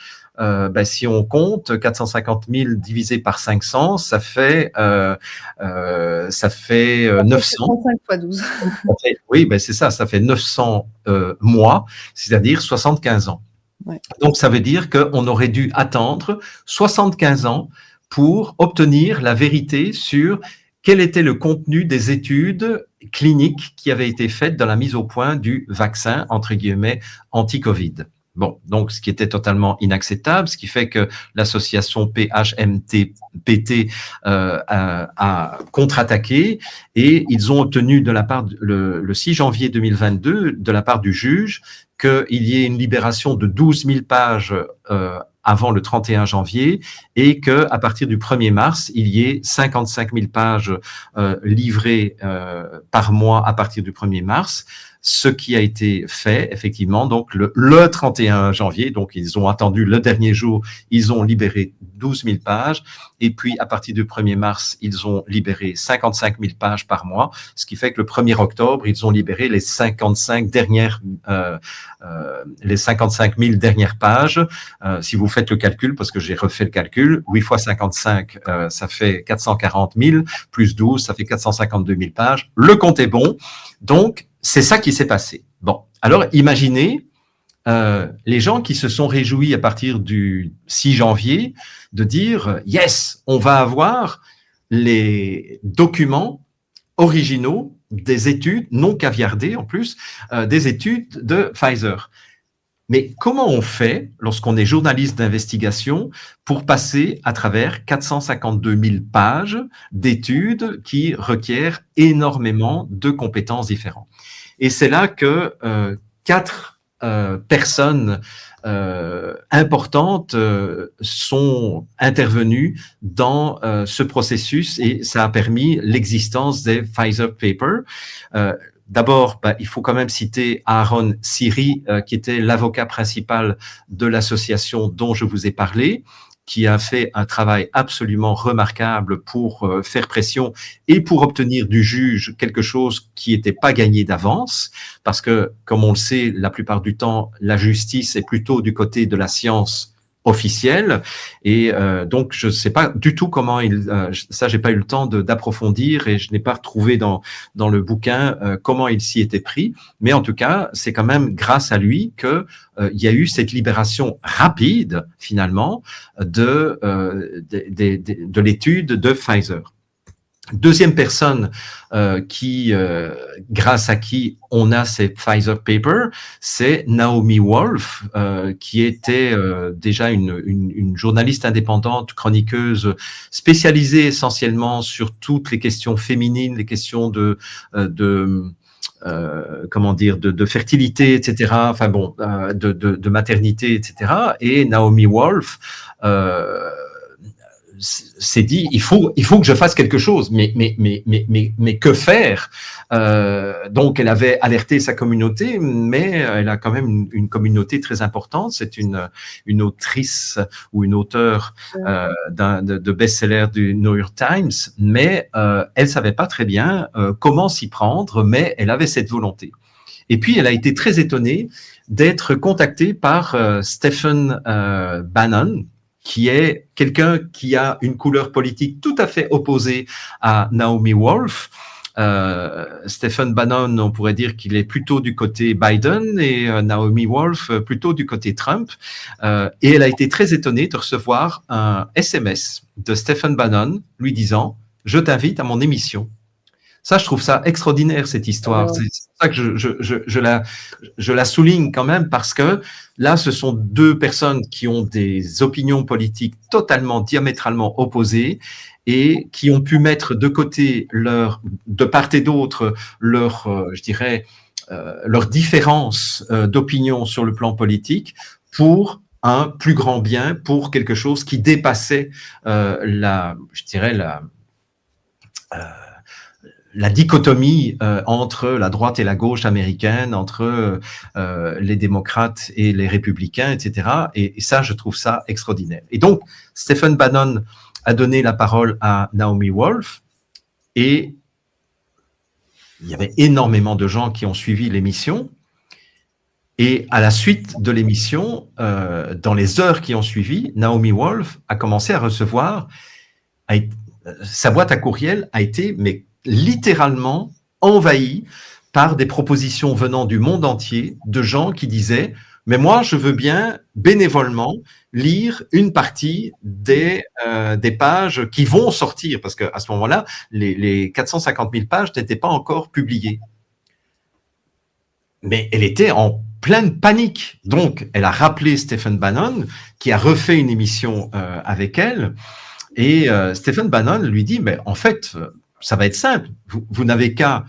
Speaker 1: si on compte 450 000 divisé par 500, ça fait 900.
Speaker 2: 5 fois 12.
Speaker 1: Oui, c'est ça fait 900 mois, c'est-à-dire 75 ans. Ouais. Donc, ça veut dire qu'on aurait dû attendre 75 ans pour obtenir la vérité sur quel était le contenu des études cliniques qui avaient été faites dans la mise au point du vaccin, entre guillemets, anti-Covid. Bon, donc ce qui était totalement inacceptable, ce qui fait que l'association PHMT-PT a contre-attaqué et ils ont obtenu de la part, le 6 janvier 2022, de la part du juge, qu'il y ait une libération de 12 000 pages avant le 31 janvier et que à partir du 1er mars, il y ait 55 000 pages livrées par mois à partir du 1er mars, ce qui a été fait effectivement donc le 31 janvier, donc ils ont attendu le dernier jour, ils ont libéré 12 000 pages et puis à partir du 1er mars, ils ont libéré 55 000 pages par mois, ce qui fait que le 1er octobre, ils ont libéré les 55 000 dernières pages. Si vous faites le calcul, parce que j'ai refait le calcul, 8 fois 55, ça fait 440 000, plus 12, ça fait 452 000 pages. Le compte est bon. Donc, c'est ça qui s'est passé. Bon, alors imaginez les gens qui se sont réjouis à partir du 6 janvier de dire « Yes, on va avoir les documents originaux des études, non caviardées en plus, des études de Pfizer ». Mais comment on fait, lorsqu'on est journaliste d'investigation, pour passer à travers 452 000 pages d'études qui requièrent énormément de compétences différentes? Et c'est là que 4 personnes importantes sont intervenues dans ce processus et ça a permis l'existence des Pfizer Papers. D'abord, il faut quand même citer Aaron Siri, qui était l'avocat principal de l'association dont je vous ai parlé, qui a fait un travail absolument remarquable pour faire pression et pour obtenir du juge quelque chose qui n'était pas gagné d'avance, parce que, comme on le sait, la plupart du temps, la justice est plutôt du côté de la science officielle, et donc je ne sais pas du tout comment ça j'ai pas eu le temps d'approfondir et je n'ai pas retrouvé dans le bouquin comment il s'y était pris, mais en tout cas c'est quand même grâce à lui que il y a eu cette libération rapide finalement de l'étude de Pfizer. Deuxième personne grâce à qui on a ces Pfizer Papers, c'est Naomi Wolf, qui était déjà une journaliste indépendante, chroniqueuse, spécialisée essentiellement sur toutes les questions féminines, les questions de fertilité, etc. Enfin bon, de maternité, etc. Et Naomi Wolf s'est dit il faut que je fasse quelque chose, mais que faire? Donc elle avait alerté sa communauté, mais elle a quand même une communauté très importante. C'est une autrice ou une auteure de best-seller du New York Times, mais elle savait pas très bien comment s'y prendre, mais elle avait cette volonté. Et puis elle a été très étonnée d'être contactée par Stephen Bannon, qui est quelqu'un qui a une couleur politique tout à fait opposée à Naomi Wolf. Stephen Bannon, on pourrait dire qu'il est plutôt du côté Biden et Naomi Wolf plutôt du côté Trump. Et elle a été très étonnée de recevoir un SMS de Stephen Bannon lui disant « Je t'invite à mon émission ». Ça, je trouve ça extraordinaire, cette histoire. C'est pour ça que je la souligne quand même, parce que là, ce sont deux personnes qui ont des opinions politiques totalement, diamétralement opposées et qui ont pu mettre de côté de part et d'autre leur différence d'opinion sur le plan politique pour un plus grand bien, pour quelque chose qui dépassait la dichotomie entre la droite et la gauche américaine, entre les démocrates et les républicains, etc. Et ça, je trouve ça extraordinaire. Et donc, Stephen Bannon a donné la parole à Naomi Wolf et il y avait énormément de gens qui ont suivi l'émission. Et à la suite de l'émission, dans les heures qui ont suivi, Naomi Wolf a commencé à recevoir, sa boîte à courriel a été littéralement envahie par des propositions venant du monde entier de gens qui disaient Mais moi, je veux bien bénévolement lire une partie des pages qui vont sortir, parce qu'à ce moment-là, les 450 000 pages n'étaient pas encore publiées. Mais elle était en pleine panique. Donc, elle a rappelé Stephen Bannon, qui a refait une émission avec elle. Et Stephen Bannon lui dit, mais en fait, ça va être simple. Vous n'avez qu'à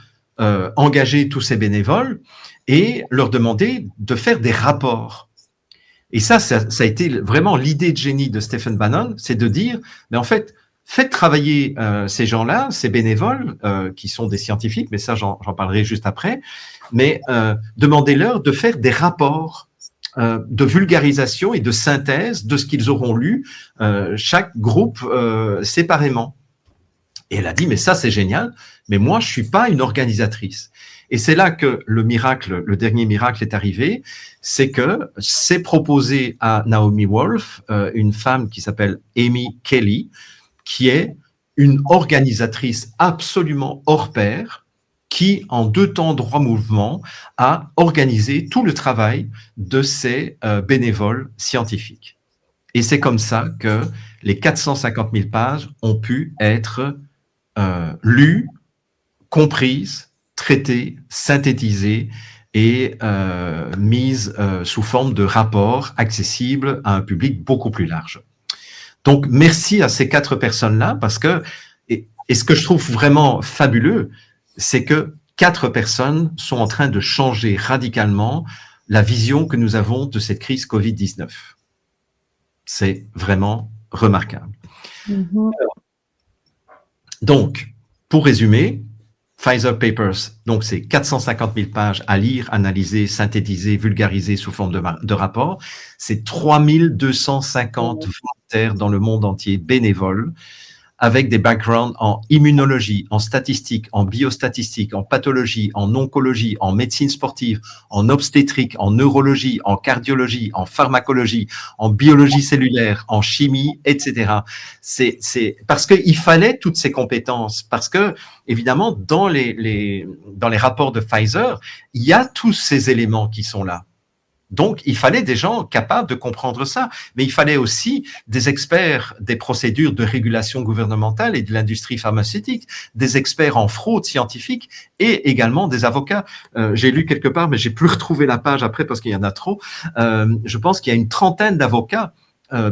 Speaker 1: engager tous ces bénévoles et leur demander de faire des rapports. Et ça a été vraiment l'idée de génie de Stephen Bannon, c'est de dire, mais en fait, faites travailler ces gens-là, ces bénévoles, qui sont des scientifiques, mais ça, j'en parlerai juste après, mais demandez-leur de faire des rapports de vulgarisation et de synthèse de ce qu'ils auront lu, chaque groupe séparément. Et elle a dit, mais ça, c'est génial, mais moi, je suis pas une organisatrice. Et c'est là que le dernier miracle est arrivé, c'est que c'est proposé à Naomi Wolf, une femme qui s'appelle Amy Kelly, qui est une organisatrice absolument hors pair, qui, en 2 temps droit mouvement, a organisé tout le travail de ces bénévoles scientifiques. Et c'est comme ça que les 450 000 pages ont pu être lues, comprises, traitées, synthétisées et mises sous forme de rapports accessibles à un public beaucoup plus large. Donc, merci à ces 4 personnes-là, parce que, et ce que je trouve vraiment fabuleux, c'est que 4 personnes sont en train de changer radicalement la vision que nous avons de cette crise Covid-19. C'est vraiment remarquable.
Speaker 2: Mm-hmm.
Speaker 1: Donc, pour résumer, Pfizer Papers, donc c'est 450 000 pages à lire, analyser, synthétiser, vulgariser sous forme de rapport. C'est 3250 volontaires dans le monde entier, bénévoles, avec des backgrounds en immunologie, en statistique, en biostatistique, en pathologie, en oncologie, en médecine sportive, en obstétrique, en neurologie, en cardiologie, en pharmacologie, en biologie cellulaire, en chimie, etc. C'est parce qu'il fallait toutes ces compétences, parce que évidemment dans les rapports de Pfizer, il y a tous ces éléments qui sont là. Donc, il fallait des gens capables de comprendre ça, mais il fallait aussi des experts des procédures de régulation gouvernementale et de l'industrie pharmaceutique, des experts en fraude scientifique et également des avocats. J'ai lu quelque part, mais j'ai plus retrouvé la page après parce qu'il y en a trop. Je pense qu'il y a une trentaine d'avocats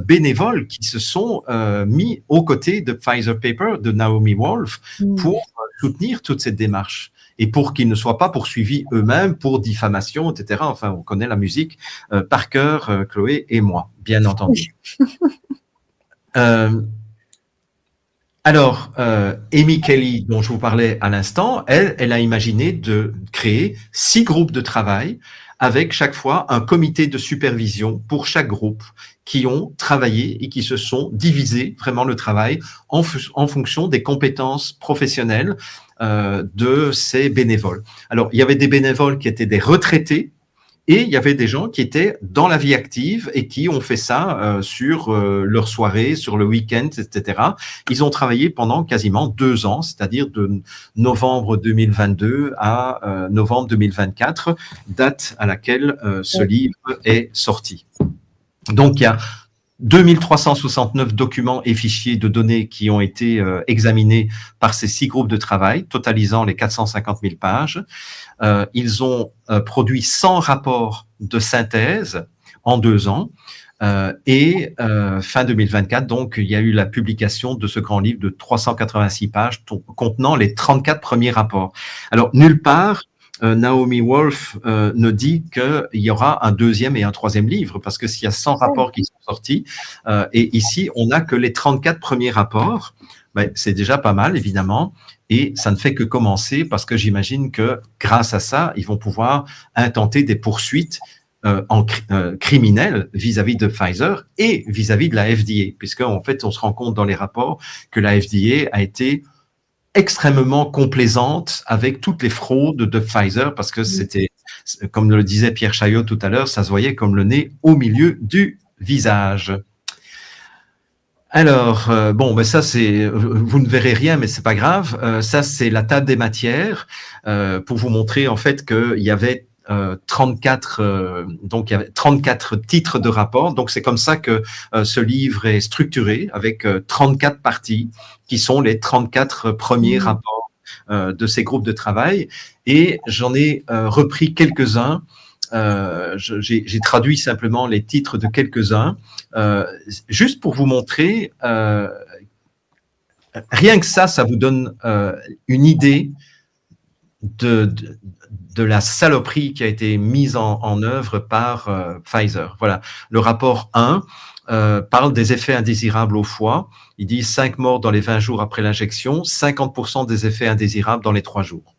Speaker 1: bénévoles qui se sont mis aux côtés de Pfizer Paper, de Naomi Wolf, pour soutenir toute cette démarche. Et pour qu'ils ne soient pas poursuivis eux-mêmes pour diffamation, etc. Enfin, on connaît la musique par cœur, Chloé et moi, bien entendu. Alors, Amy Kelly, dont je vous parlais à l'instant, elle a imaginé de créer 6 groupes de travail avec chaque fois un comité de supervision pour chaque groupe qui ont travaillé et qui se sont divisés vraiment le travail en fonction des compétences professionnelles de ces bénévoles. Alors, il y avait des bénévoles qui étaient des retraités et il y avait des gens qui étaient dans la vie active et qui ont fait ça sur leur soirée, sur le week-end, etc. Ils ont travaillé pendant quasiment 2 ans, c'est-à-dire de novembre 2022 à novembre 2024, date à laquelle ce livre est sorti. Donc, il y a 2369 documents et fichiers de données qui ont été examinés par ces 6 groupes de travail, totalisant les 450 000 pages. Ils ont produit 100 rapports de synthèse en 2 ans. Et fin 2024, donc, il y a eu la publication de ce grand livre de 386 pages contenant les 34 premiers rapports. Alors, nulle part, Naomi Wolf ne dit qu'il y aura un 2e et un 3e livre, parce que s'il y a 100 rapports qui sont sortis, et ici, on n'a que les 34 premiers rapports, ben, c'est déjà pas mal, évidemment, et ça ne fait que commencer, parce que j'imagine que grâce à ça, ils vont pouvoir intenter des poursuites criminelles vis-à-vis de Pfizer et vis-à-vis de la FDA, puisque en fait, on se rend compte dans les rapports que la FDA a été extrêmement complaisante avec toutes les fraudes de Pfizer, parce que c'était, comme le disait Pierre Chaillot tout à l'heure, ça se voyait comme le nez au milieu du visage. Alors, bon, ben ça c'est, vous ne verrez rien, mais c'est pas grave. Ça c'est la table des matières pour vous montrer en fait qu'il y avait donc il y avait 34 titres de rapport. Donc c'est comme ça que ce livre est structuré, avec 34 parties qui sont les 34 premiers rapports de ces groupes de travail. Et j'en ai repris quelques-uns. J'ai traduit simplement les titres de quelques-uns, juste pour vous montrer. Rien que ça vous donne une idée de la saloperie qui a été mise en œuvre par Pfizer. Voilà. Le rapport 1 parle des effets indésirables au foie. Il dit 5 morts dans les 20 jours après l'injection, 50% des effets indésirables dans les 3 jours.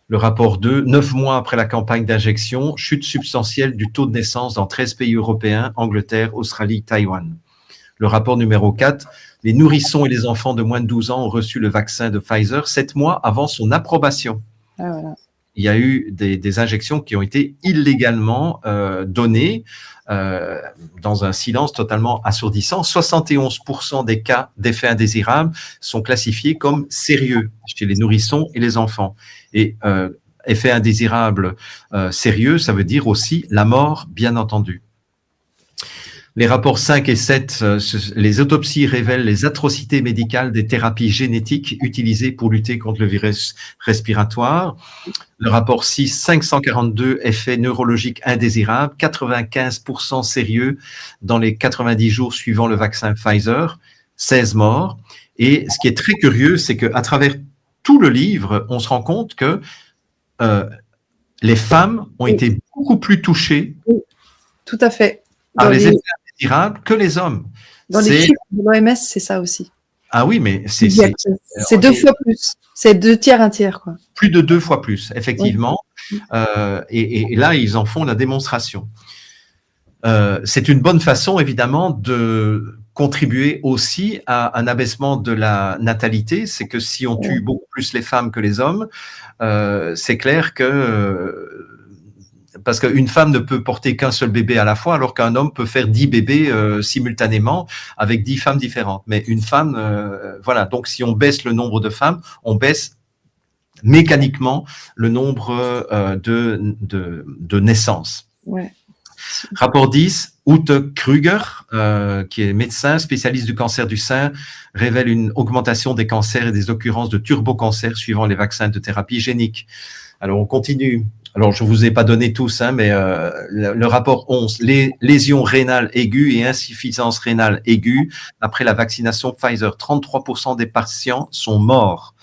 Speaker 1: Le rapport 2, 9 mois après la campagne d'injection, chute substantielle du taux de naissance dans 13 pays européens, Angleterre, Australie, Taïwan. Le rapport numéro 4, les nourrissons et les enfants de moins de 12 ans ont reçu le vaccin de Pfizer 7 mois avant son approbation.
Speaker 2: Ah, voilà.
Speaker 1: Il y a eu des injections qui ont été illégalement données dans un silence totalement assourdissant. 71% des cas d'effets indésirables sont classifiés comme sérieux chez les nourrissons et les enfants. Et effet indésirable sérieux, ça veut dire aussi la mort, bien entendu. Les rapports 5 et 7, les autopsies révèlent les atrocités médicales des thérapies génétiques utilisées pour lutter contre le virus respiratoire. Le rapport 6, 542 effets neurologiques indésirables, 95% sérieux dans les 90 jours suivant le vaccin Pfizer, 16 morts. Et ce qui est très curieux, c'est qu'à travers tout le livre, on se rend compte que les femmes ont été beaucoup plus touchées.
Speaker 2: Tout à fait.
Speaker 1: Par les effets indésirables que les hommes.
Speaker 2: Dans les chiffres de l'OMS, c'est ça aussi.
Speaker 1: Ah oui, mais c'est
Speaker 2: 2 fois plus. C'est 2 tiers, 1 tiers, quoi.
Speaker 1: Plus de 2 fois plus, effectivement. Oui. Et là, ils en font la démonstration. C'est une bonne façon, évidemment, de contribuer aussi à un abaissement de la natalité. C'est que si on tue beaucoup plus les femmes que les hommes, c'est clair que parce qu'une femme ne peut porter qu'un seul bébé à la fois, alors qu'un homme peut faire 10 bébés simultanément avec 10 femmes différentes. Mais une femme, voilà. Donc, si on baisse le nombre de femmes, on baisse mécaniquement le nombre de naissances.
Speaker 2: Ouais.
Speaker 1: Rapport 10, Ute Kruger, qui est médecin, spécialiste du cancer du sein, révèle une augmentation des cancers et des occurrences de turbocancers suivant les vaccins de thérapie génique. Alors, on continue. Alors, je ne vous ai pas donné tous, mais le rapport 11, les lésions rénales aiguës et insuffisance rénale aiguë après la vaccination Pfizer. 33% des patients sont morts.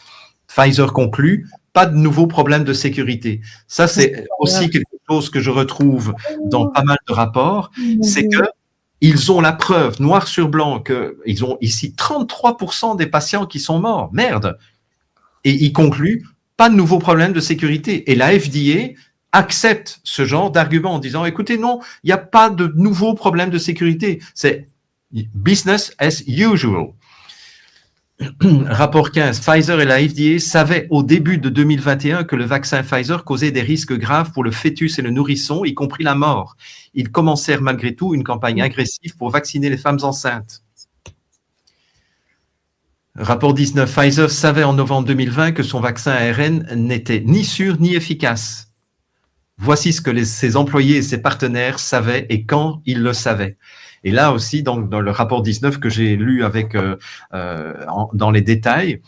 Speaker 1: Pfizer conclut, pas de nouveaux problèmes de sécurité. Ça, c'est aussi quelque chose que je retrouve dans pas mal de rapports, c'est que ils ont la preuve, noir sur blanc, qu'ils ont ici 33% des patients qui sont morts. Merde! Et ils concluent, pas de nouveaux problèmes de sécurité. Et la FDA accepte ce genre d'argument en disant, écoutez, non, il n'y a pas de nouveaux problèmes de sécurité. C'est business as usual. Rapport 15, Pfizer et la FDA savaient au début de 2021 que le vaccin Pfizer causait des risques graves pour le fœtus et le nourrisson, y compris la mort. Ils commencèrent malgré tout une campagne agressive pour vacciner les femmes enceintes. Rapport 19, Pfizer savait en novembre 2020 que son vaccin ARN n'était ni sûr ni efficace. Voici ce que ses employés et ses partenaires savaient et quand ils le savaient. Et là aussi, donc, dans le rapport 19 que j'ai lu avec dans les détails,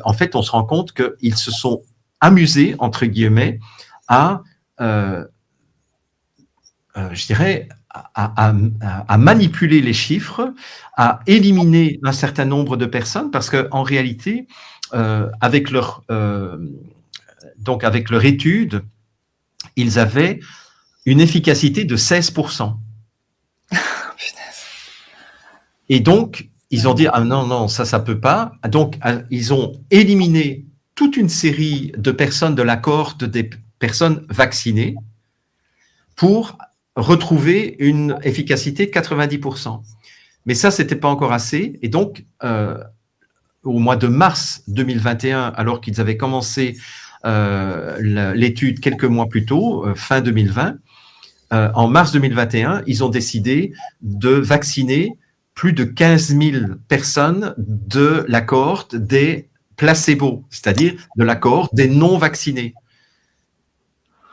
Speaker 1: en fait, on se rend compte qu'ils se sont amusés, entre guillemets, à, je dirais, à manipuler les chiffres, à éliminer un certain nombre de personnes, parce qu'en réalité, avec leur étude, ils avaient une efficacité de 16%. Et donc, ils ont dit, ah non, ça peut pas. Donc, ils ont éliminé toute une série de personnes de la cohorte des personnes vaccinées pour retrouver une efficacité de 90%. Mais ça, c'était pas encore assez. Et donc, au mois de mars 2021, alors qu'ils avaient commencé l'étude quelques mois plus tôt, fin 2020, en mars 2021, ils ont décidé de vacciner plus de 15 000 personnes de la cohorte des placebos, c'est-à-dire de la cohorte des non-vaccinés.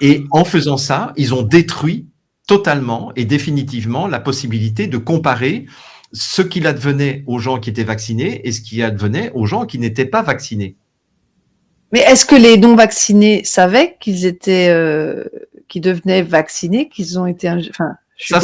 Speaker 1: Et en faisant ça, ils ont détruit totalement et définitivement la possibilité de comparer ce qu'il advenait aux gens qui étaient vaccinés et ce qui advenait aux gens qui n'étaient pas vaccinés.
Speaker 2: Mais est-ce que les non-vaccinés savaient qu'ils devenaient vaccinés, qu'ils ont été... Enfin,
Speaker 1: Ça,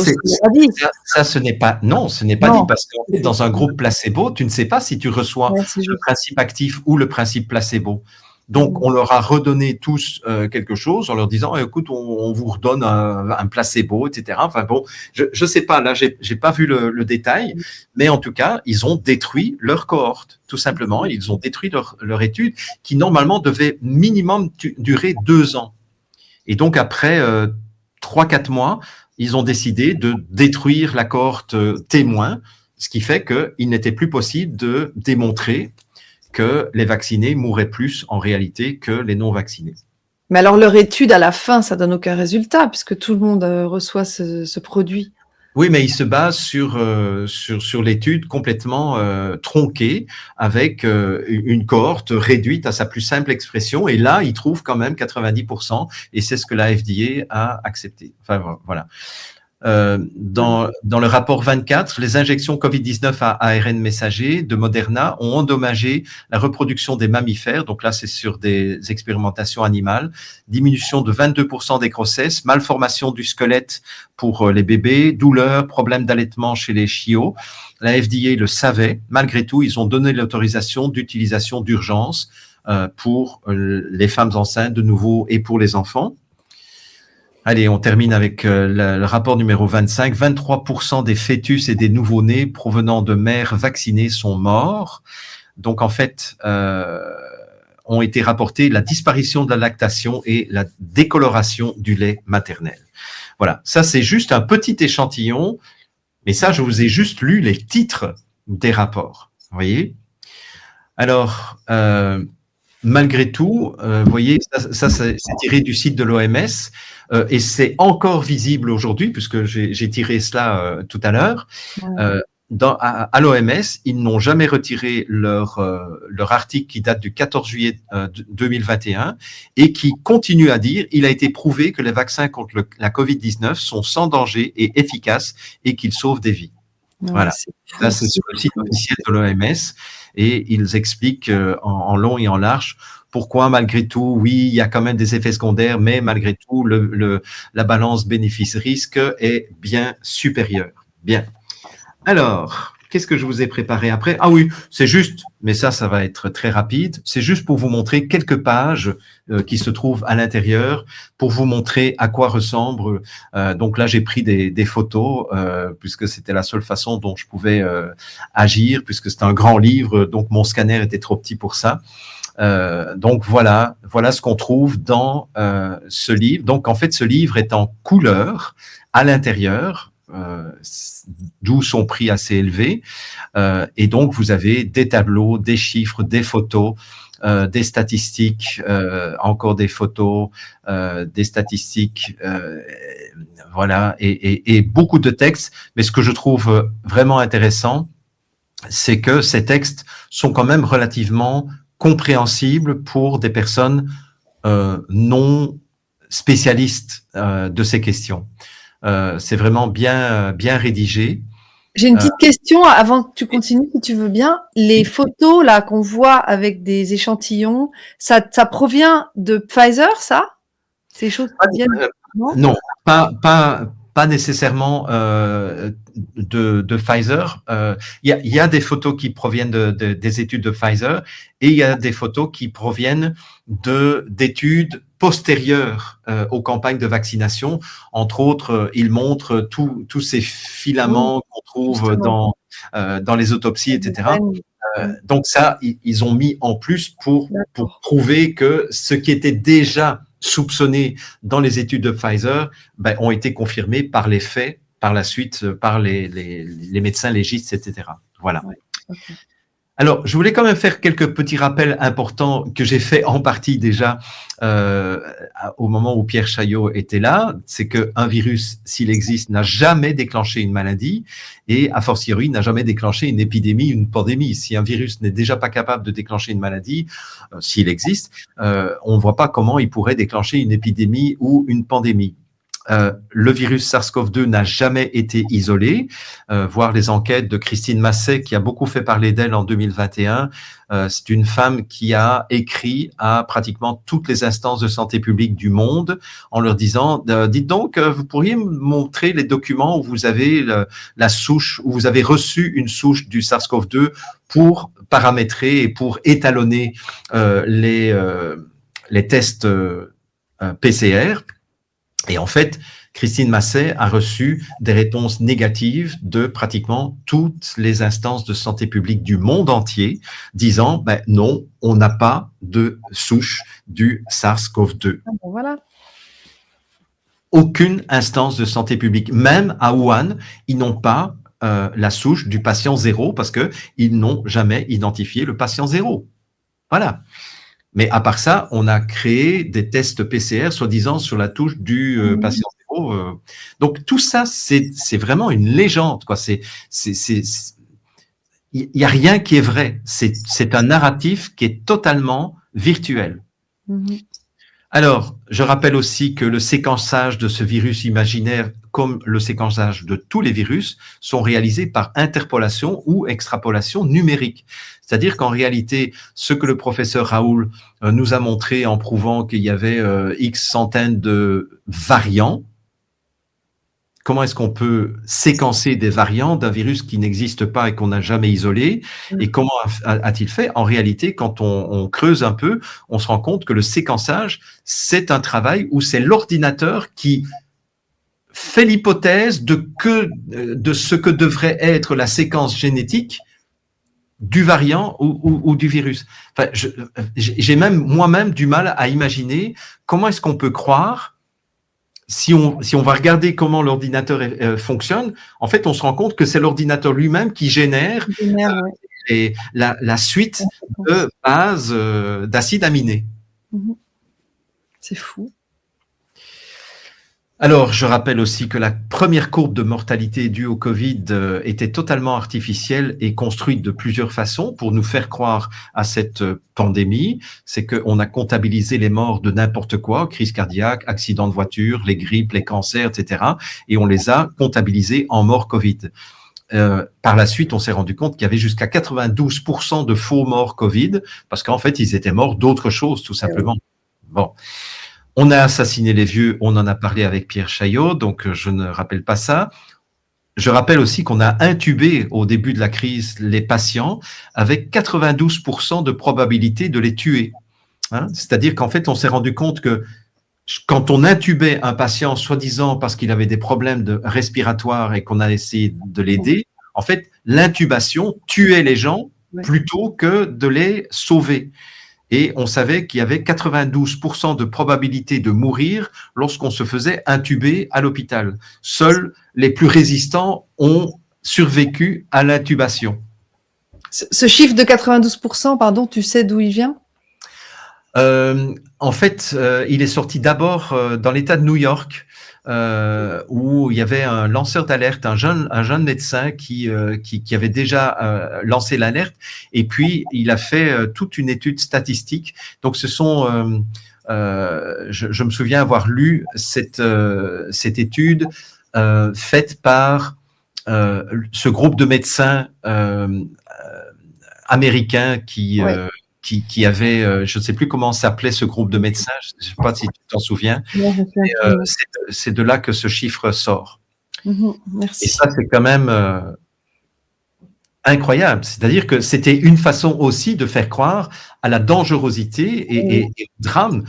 Speaker 1: ce n'est pas, non, ce n'est pas dit parce que dans un groupe placebo, tu ne sais pas si tu reçois le principe actif ou le principe placebo. Donc, on leur a redonné tous quelque chose en leur disant, écoute, on vous redonne un placebo, etc. Enfin bon, je sais pas, là, j'ai pas vu le détail, mais en tout cas, ils ont détruit leur cohorte, tout simplement. Ils ont détruit leur étude qui, normalement, devait minimum durer 2 ans. Et donc, après 3-4 mois, ils ont décidé de détruire la cohorte témoin, ce qui fait qu'il n'était plus possible de démontrer que les vaccinés mouraient plus en réalité que les non-vaccinés.
Speaker 2: Mais alors, leur étude, à la fin, ça donne aucun résultat, puisque tout le monde reçoit ce produit.
Speaker 1: Oui, mais ils se basent sur l'étude complètement tronquée, avec une cohorte réduite à sa plus simple expression. Et là, ils trouvent quand même 90%, et c'est ce que la FDA a accepté. Enfin, voilà. Dans le rapport 24, les injections Covid-19 à ARN messager de Moderna ont endommagé la reproduction des mammifères. Donc là, c'est sur des expérimentations animales. Diminution de 22% des grossesses, malformation du squelette pour les bébés, douleurs, problèmes d'allaitement chez les chiots. La FDA le savait. Malgré tout, ils ont donné l'autorisation d'utilisation d'urgence pour les femmes enceintes de nouveau et pour les enfants. Allez, on termine avec le rapport numéro 25. 23% des fœtus et des nouveau-nés provenant de mères vaccinées sont morts. Donc, en fait, ont été rapportés la disparition de la lactation et la décoloration du lait maternel. Voilà, ça c'est juste un petit échantillon, mais ça, je vous ai juste lu les titres des rapports. Vous voyez ? Alors, malgré tout, vous voyez, ça c'est tiré du site de l'OMS et c'est encore visible aujourd'hui, puisque j'ai tiré cela tout à l'heure. À l'OMS, ils n'ont jamais retiré leur article qui date du 14 juillet 2021 et qui continue à dire il a été prouvé que les vaccins contre la Covid-19 sont sans danger et efficaces et qu'ils sauvent des vies. Voilà, ça c'est sur le site officiel de l'OMS et ils expliquent en long et en large pourquoi malgré tout, oui, il y a quand même des effets secondaires, mais malgré tout, la balance bénéfice-risque est bien supérieure. Bien. Alors, qu'est-ce que je vous ai préparé après? Ah oui, c'est juste, mais ça va être très rapide, c'est juste pour vous montrer quelques pages qui se trouvent à l'intérieur, pour vous montrer à quoi ressemble. Donc là, j'ai pris des photos, puisque c'était la seule façon dont je pouvais agir, puisque c'est un grand livre, donc mon scanner était trop petit pour ça. Donc voilà ce qu'on trouve dans ce livre. Donc en fait, ce livre est en couleur à l'intérieur, d'où son prix assez élevé. Et donc vous avez des tableaux, des chiffres, des photos, des statistiques, encore des photos, des statistiques, voilà, et beaucoup de textes. Mais ce que je trouve vraiment intéressant, c'est que ces textes sont quand même relativement compréhensible pour des personnes non spécialistes de ces questions. C'est vraiment bien rédigé.
Speaker 2: J'ai une petite question avant que tu continues, si tu veux bien. Les photos là qu'on voit avec des échantillons, ça provient de Pfizer, ça? Ces choses qui viennent
Speaker 1: non, pas nécessairement de Pfizer. Il y a des photos qui proviennent des études de Pfizer et il y a des photos qui proviennent d'études postérieures aux campagnes de vaccination. Entre autres, ils montrent tous ces filaments qu'on trouve dans les autopsies, etc. Donc ça, ils ont mis en plus pour prouver que ce qui était déjà soupçonnés dans les études de Pfizer ont été confirmés par les faits, par la suite, par les médecins légistes, etc. Voilà.
Speaker 2: Okay.
Speaker 1: Alors, je voulais quand même faire quelques petits rappels importants que j'ai fait en partie déjà au moment où Pierre Chaillot était là. C'est qu'un virus, s'il existe, n'a jamais déclenché une maladie et, a fortiori, n'a jamais déclenché une épidémie, une pandémie. Si un virus n'est déjà pas capable de déclencher une maladie, s'il existe, on ne voit pas comment il pourrait déclencher une épidémie ou une pandémie. Le virus SARS-CoV-2 n'a jamais été isolé. Voir les enquêtes de Christine Masset, qui a beaucoup fait parler d'elle en 2021. C'est une femme qui a écrit à pratiquement toutes les instances de santé publique du monde en leur disant dites donc, vous pourriez me montrer les documents où vous avez la souche, où vous avez reçu une souche du SARS-CoV-2 pour paramétrer et pour étalonner les tests PCR. Et en fait, Christine Masset a reçu des réponses négatives de pratiquement toutes les instances de santé publique du monde entier, disant ben non, on n'a pas de souche du SARS-CoV-2.
Speaker 2: Voilà.
Speaker 1: Aucune instance de santé publique, même à Wuhan, ils n'ont pas la souche du patient zéro parce qu'ils n'ont jamais identifié le patient zéro. Voilà. Mais à part ça, on a créé des tests PCR, soi-disant, sur la touche du patient zéro. Donc, tout ça, c'est vraiment une légende, quoi. Il n'y a rien qui est vrai. C'est un narratif qui est totalement virtuel. Alors, je rappelle aussi que le séquençage de ce virus imaginaire, comme le séquençage de tous les virus, sont réalisés par interpolation ou extrapolation numérique. C'est-à-dire qu'en réalité, ce que le professeur Raoul nous a montré en prouvant qu'il y avait X centaines de variants, comment est-ce qu'on peut séquencer des variants d'un virus qui n'existe pas et qu'on n'a jamais isolé? Et comment a-t-il fait? En réalité, quand on creuse un peu, on se rend compte que le séquençage, c'est un travail où c'est l'ordinateur qui fait l'hypothèse de ce que devrait être la séquence génétique du variant ou du virus. Enfin, j'ai même moi-même du mal à imaginer comment est-ce qu'on peut croire. Si on va regarder comment l'ordinateur fonctionne, en fait, on se rend compte que c'est l'ordinateur lui-même qui génère la suite de bases d'acides aminés.
Speaker 2: C'est fou.
Speaker 1: Alors, je rappelle aussi que la première courbe de mortalité due au Covid était totalement artificielle et construite de plusieurs façons pour nous faire croire à cette pandémie. C'est qu'on a comptabilisé les morts de n'importe quoi, crise cardiaque, accident de voiture, les grippes, les cancers, etc. Et on les a comptabilisés en morts Covid. Par la suite, on s'est rendu compte qu'il y avait jusqu'à 92% de faux morts Covid parce qu'en fait, ils étaient morts d'autre chose, tout simplement. Bon. On a assassiné les vieux, on en a parlé avec Pierre Chaillot, donc je ne rappelle pas ça. Je rappelle aussi qu'on a intubé au début de la crise les patients avec 92% de probabilité de les tuer. Hein, c'est-à-dire qu'en fait, on s'est rendu compte que quand on intubait un patient, soi-disant parce qu'il avait des problèmes respiratoires et qu'on a essayé de l'aider, en fait, l'intubation tuait les gens plutôt que de les sauver. Et on savait qu'il y avait 92% de probabilité de mourir lorsqu'on se faisait intuber à l'hôpital. Seuls les plus résistants ont survécu à l'intubation.
Speaker 2: Ce chiffre de 92%, pardon, tu sais d'où il vient?
Speaker 1: En fait, il est sorti d'abord dans l'État de New York, où il y avait un lanceur d'alerte, un jeune médecin qui avait déjà lancé l'alerte, et puis il a fait toute une étude statistique. Donc ce sont, je me souviens avoir lu cette étude faite par ce groupe de médecins américains qui avait, je ne sais plus comment s'appelait ce groupe de médecins, je ne sais pas si tu t'en souviens, c'est de là que ce chiffre sort.
Speaker 2: Merci.
Speaker 1: Et ça, c'est quand même incroyable. C'est-à-dire que c'était une façon aussi de faire croire à la dangerosité et au drame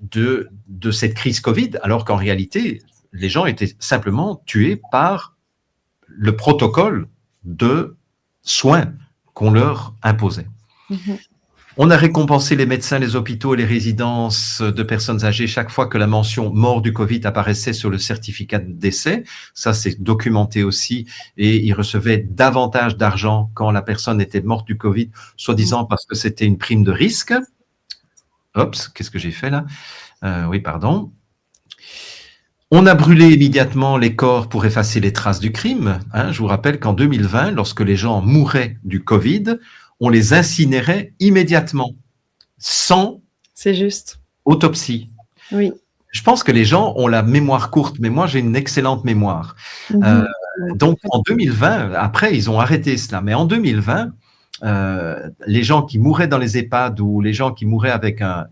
Speaker 1: de cette crise Covid, alors qu'en réalité, les gens étaient simplement tués par le protocole de soins qu'on leur imposait. On a récompensé les médecins, les hôpitaux et les résidences de personnes âgées chaque fois que la mention mort du Covid apparaissait sur le certificat de décès. Ça, c'est documenté aussi. Et ils recevaient davantage d'argent quand la personne était morte du Covid, soi-disant parce que c'était une prime de risque. Oups, qu'est-ce que j'ai fait là? Oui, pardon. On a brûlé immédiatement les corps pour effacer les traces du crime. Je vous rappelle qu'en 2020, lorsque les gens mouraient du Covid, on les incinérait immédiatement, sans
Speaker 2: C'est juste.
Speaker 1: autopsie.
Speaker 2: Oui.
Speaker 1: Je pense que les gens ont la mémoire courte, mais moi j'ai une excellente mémoire. Donc en 2020, après ils ont arrêté cela, mais en 2020, les gens qui mouraient dans les EHPAD ou les gens qui mouraient avec un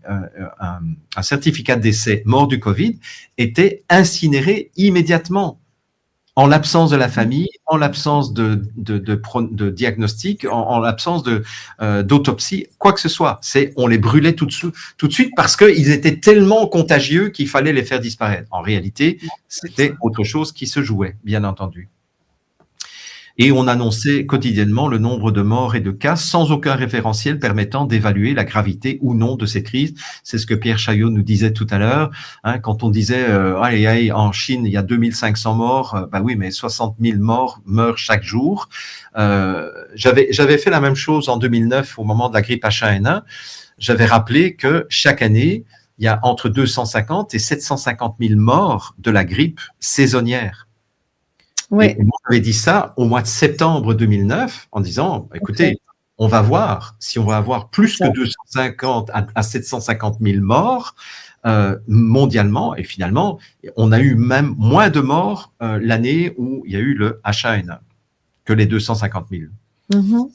Speaker 1: certificat de décès mort du Covid étaient incinérés immédiatement, en l'absence de la famille, en l'absence de diagnostic, en l'absence d'autopsie, quoi que ce soit. On les brûlait tout de suite parce qu'ils étaient tellement contagieux qu'il fallait les faire disparaître. En réalité, c'était autre chose qui se jouait, bien entendu. Et on annonçait quotidiennement le nombre de morts et de cas sans aucun référentiel permettant d'évaluer la gravité ou non de cette crise. C'est ce que Pierre Chaillot nous disait tout à l'heure, quand on disait en Chine, il y a 2500 morts, bah oui, mais 60 000 morts meurent chaque jour. J'avais fait la même chose en 2009 au moment de la grippe H1N1. J'avais rappelé que chaque année, il y a entre 250 et 750 000 morts de la grippe saisonnière.
Speaker 2: Oui.
Speaker 1: Et moi, j'avais dit ça au mois de septembre 2009 en disant, écoutez, on va voir si on va avoir plus que 250 à 750 000 morts mondialement. Et finalement, on a eu même moins de morts l'année où il y a eu le H1N1 que les 250 000.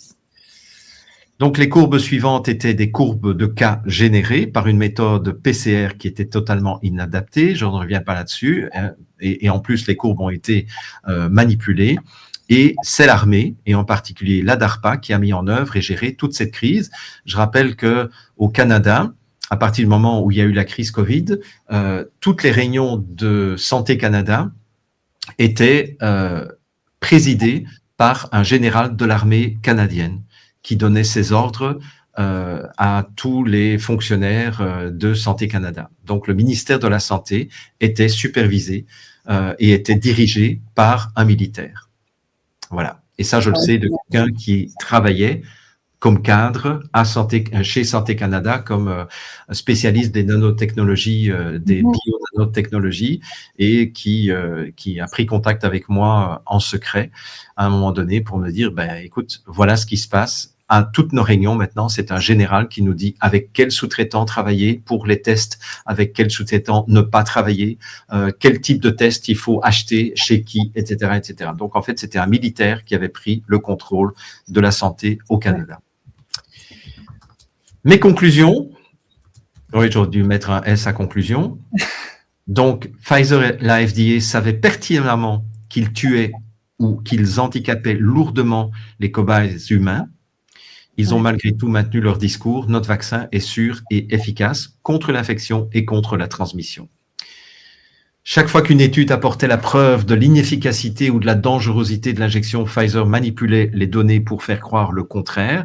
Speaker 1: Donc, les courbes suivantes étaient des courbes de cas générés par une méthode PCR qui était totalement inadaptée. Je ne reviens pas là-dessus. Et en plus, les courbes ont été manipulées. Et c'est l'armée, et en particulier la DARPA, qui a mis en œuvre et géré toute cette crise. Je rappelle qu'au Canada, à partir du moment où il y a eu la crise Covid, toutes les réunions de Santé Canada étaient présidées par un général de l'armée canadienne, qui donnait ses ordres à tous les fonctionnaires de Santé Canada. Donc, le ministère de la Santé était supervisé et était dirigé par un militaire. Voilà. Et ça, je le sais de quelqu'un qui travaillait comme cadre chez Santé Canada, comme spécialiste des nanotechnologies, des bio-nanotechnologies, et qui a pris contact avec moi en secret à un moment donné pour me dire, écoute, voilà ce qui se passe. À toutes nos réunions maintenant, c'est un général qui nous dit avec quel sous-traitant travailler pour les tests, avec quel sous-traitant ne pas travailler, quel type de test il faut acheter, chez qui, etc., etc. Donc, en fait, c'était un militaire qui avait pris le contrôle de la santé au Canada. Mes conclusions, oui, j'aurais dû mettre un S à conclusion. Donc, Pfizer et la FDA savaient pertinemment qu'ils tuaient ou qu'ils handicapaient lourdement les cobayes humains. Ils ont malgré tout maintenu leur discours. Notre vaccin est sûr et efficace contre l'infection et contre la transmission. Chaque fois qu'une étude apportait la preuve de l'inefficacité ou de la dangerosité de l'injection, Pfizer manipulait les données pour faire croire le contraire.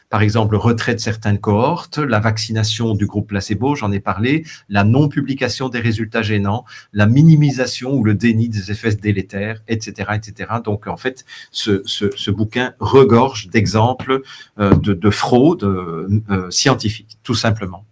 Speaker 1: Par exemple, le retrait de certaines cohortes, la vaccination du groupe placebo, j'en ai parlé, la non-publication des résultats gênants, la minimisation ou le déni des effets délétères, etc., etc. Donc, en fait, ce bouquin regorge d'exemples de fraude scientifique, tout simplement.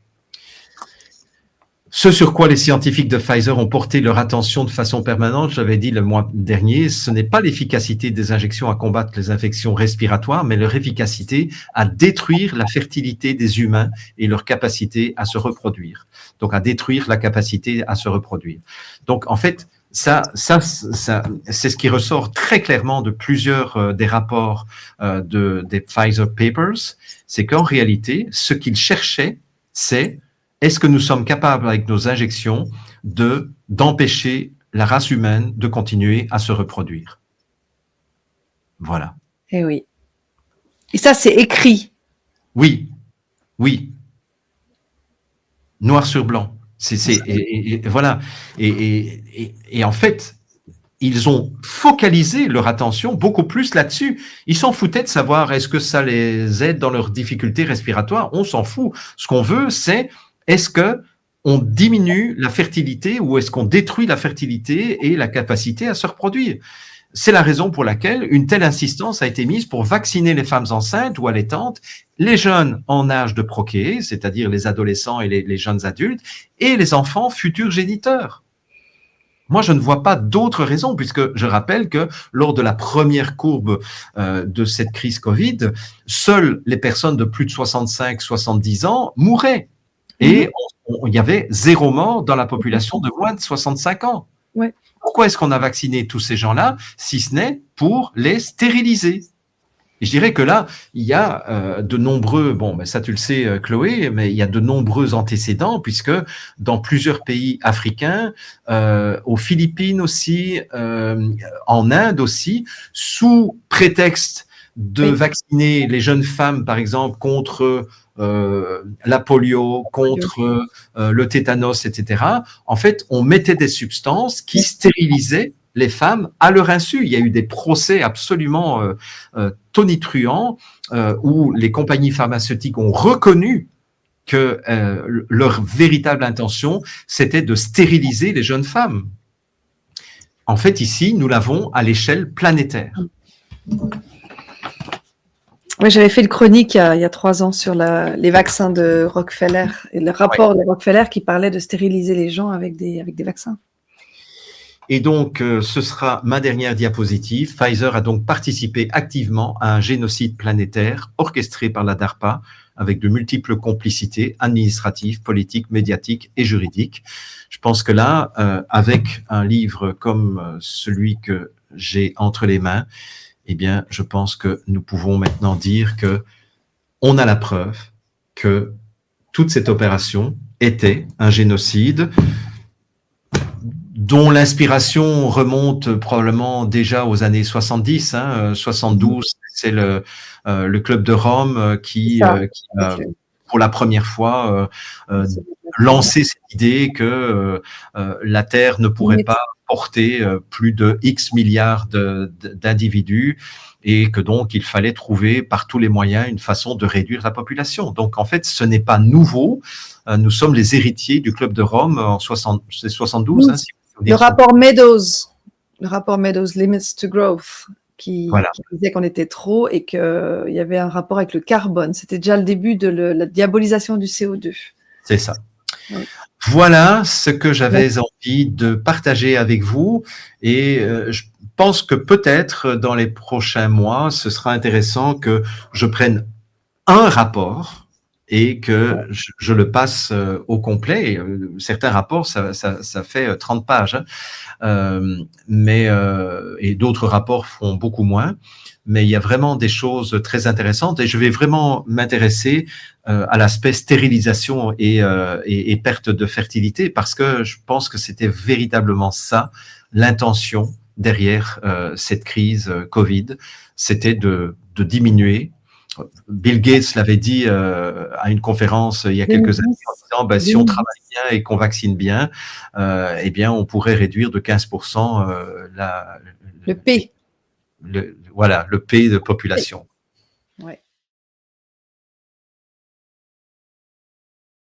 Speaker 1: Ce sur quoi les scientifiques de Pfizer ont porté leur attention de façon permanente, j'avais dit le mois dernier, ce n'est pas l'efficacité des injections à combattre les infections respiratoires, mais leur efficacité à détruire la fertilité des humains et leur capacité à se reproduire. Donc, à détruire la capacité à se reproduire. Donc, en fait, ça c'est ce qui ressort très clairement de plusieurs des rapports des Pfizer Papers, c'est qu'en réalité, ce qu'ils cherchaient, c'est est-ce que nous sommes capables, avec nos injections, d'empêcher la race humaine de continuer à se reproduire? Voilà.
Speaker 2: Et oui. Et ça, c'est écrit.
Speaker 1: Oui. Oui. Noir sur blanc. Voilà. Et en fait, ils ont focalisé leur attention beaucoup plus là-dessus. Ils s'en foutaient de savoir est-ce que ça les aide dans leurs difficultés respiratoires. On s'en fout. Ce qu'on veut, c'est est-ce que on diminue la fertilité ou est-ce qu'on détruit la fertilité et la capacité à se reproduire. C'est la raison pour laquelle une telle insistance a été mise pour vacciner les femmes enceintes ou allaitantes, les jeunes en âge de procréer, c'est-à-dire les adolescents et les jeunes adultes, et les enfants futurs géniteurs. Moi, je ne vois pas d'autre raison, puisque je rappelle que lors de la première courbe de cette crise Covid, seules les personnes de plus de 65-70 ans mouraient. Et il y avait 0 mort dans la population de moins de 65 ans.
Speaker 2: Ouais.
Speaker 1: Pourquoi est-ce qu'on a vacciné tous ces gens-là, si ce n'est pour les stériliser? Et je dirais que là, il y a de nombreux, bon, ben ça tu le sais, Chloé, mais il y a de nombreux antécédents, puisque dans plusieurs pays africains, aux Philippines aussi, en Inde aussi, sous prétexte de vacciner les jeunes femmes, par exemple, contre la polio, contre le tétanos, etc. En fait, on mettait des substances qui stérilisaient les femmes à leur insu. Il y a eu des procès absolument tonitruants où les compagnies pharmaceutiques ont reconnu que leur véritable intention, c'était de stériliser les jeunes femmes. En fait, ici, nous l'avons à l'échelle planétaire.
Speaker 2: Oui, j'avais fait une chronique il y a 3 ans sur les vaccins de Rockefeller et le rapport de Rockefeller qui parlait de stériliser les gens avec des vaccins.
Speaker 1: Et donc, ce sera ma dernière diapositive. Pfizer a donc participé activement à un génocide planétaire orchestré par la DARPA avec de multiples complicités administratives, politiques, médiatiques et juridiques. Je pense que là, avec un livre comme celui que j'ai entre les mains, eh bien, je pense que nous pouvons maintenant dire que on a la preuve que toute cette opération était un génocide dont l'inspiration remonte probablement déjà aux années 70. 72, c'est le Club de Rome qui a, pour la première fois, lancé cette idée que la Terre ne pourrait pas porter plus de X milliards d'individus et que donc il fallait trouver par tous les moyens une façon de réduire la population. Donc en fait, ce n'est pas nouveau. Nous sommes les héritiers du Club de Rome en 72.
Speaker 2: Le rapport Meadows, Limits to Growth, qui disait qu'on était trop et qu'il y avait un rapport avec le carbone. C'était déjà le début de la diabolisation du CO2.
Speaker 1: C'est ça. Oui. Voilà ce que j'avais envie de partager avec vous et je pense que peut-être dans les prochains mois, ce sera intéressant que je prenne un rapport et que je le passe au complet. Certains rapports, ça fait 30 pages, et d'autres rapports font beaucoup moins. Mais il y a vraiment des choses très intéressantes et je vais vraiment m'intéresser à l'aspect stérilisation et perte de fertilité parce que je pense que c'était véritablement ça l'intention derrière cette crise Covid, c'était de diminuer. Bill Gates l'avait dit à une conférence il y a quelques années en disant si on travaille bien et qu'on vaccine bien, eh bien on pourrait réduire de 15%
Speaker 2: le P.
Speaker 1: Le P de population.
Speaker 2: Ouais.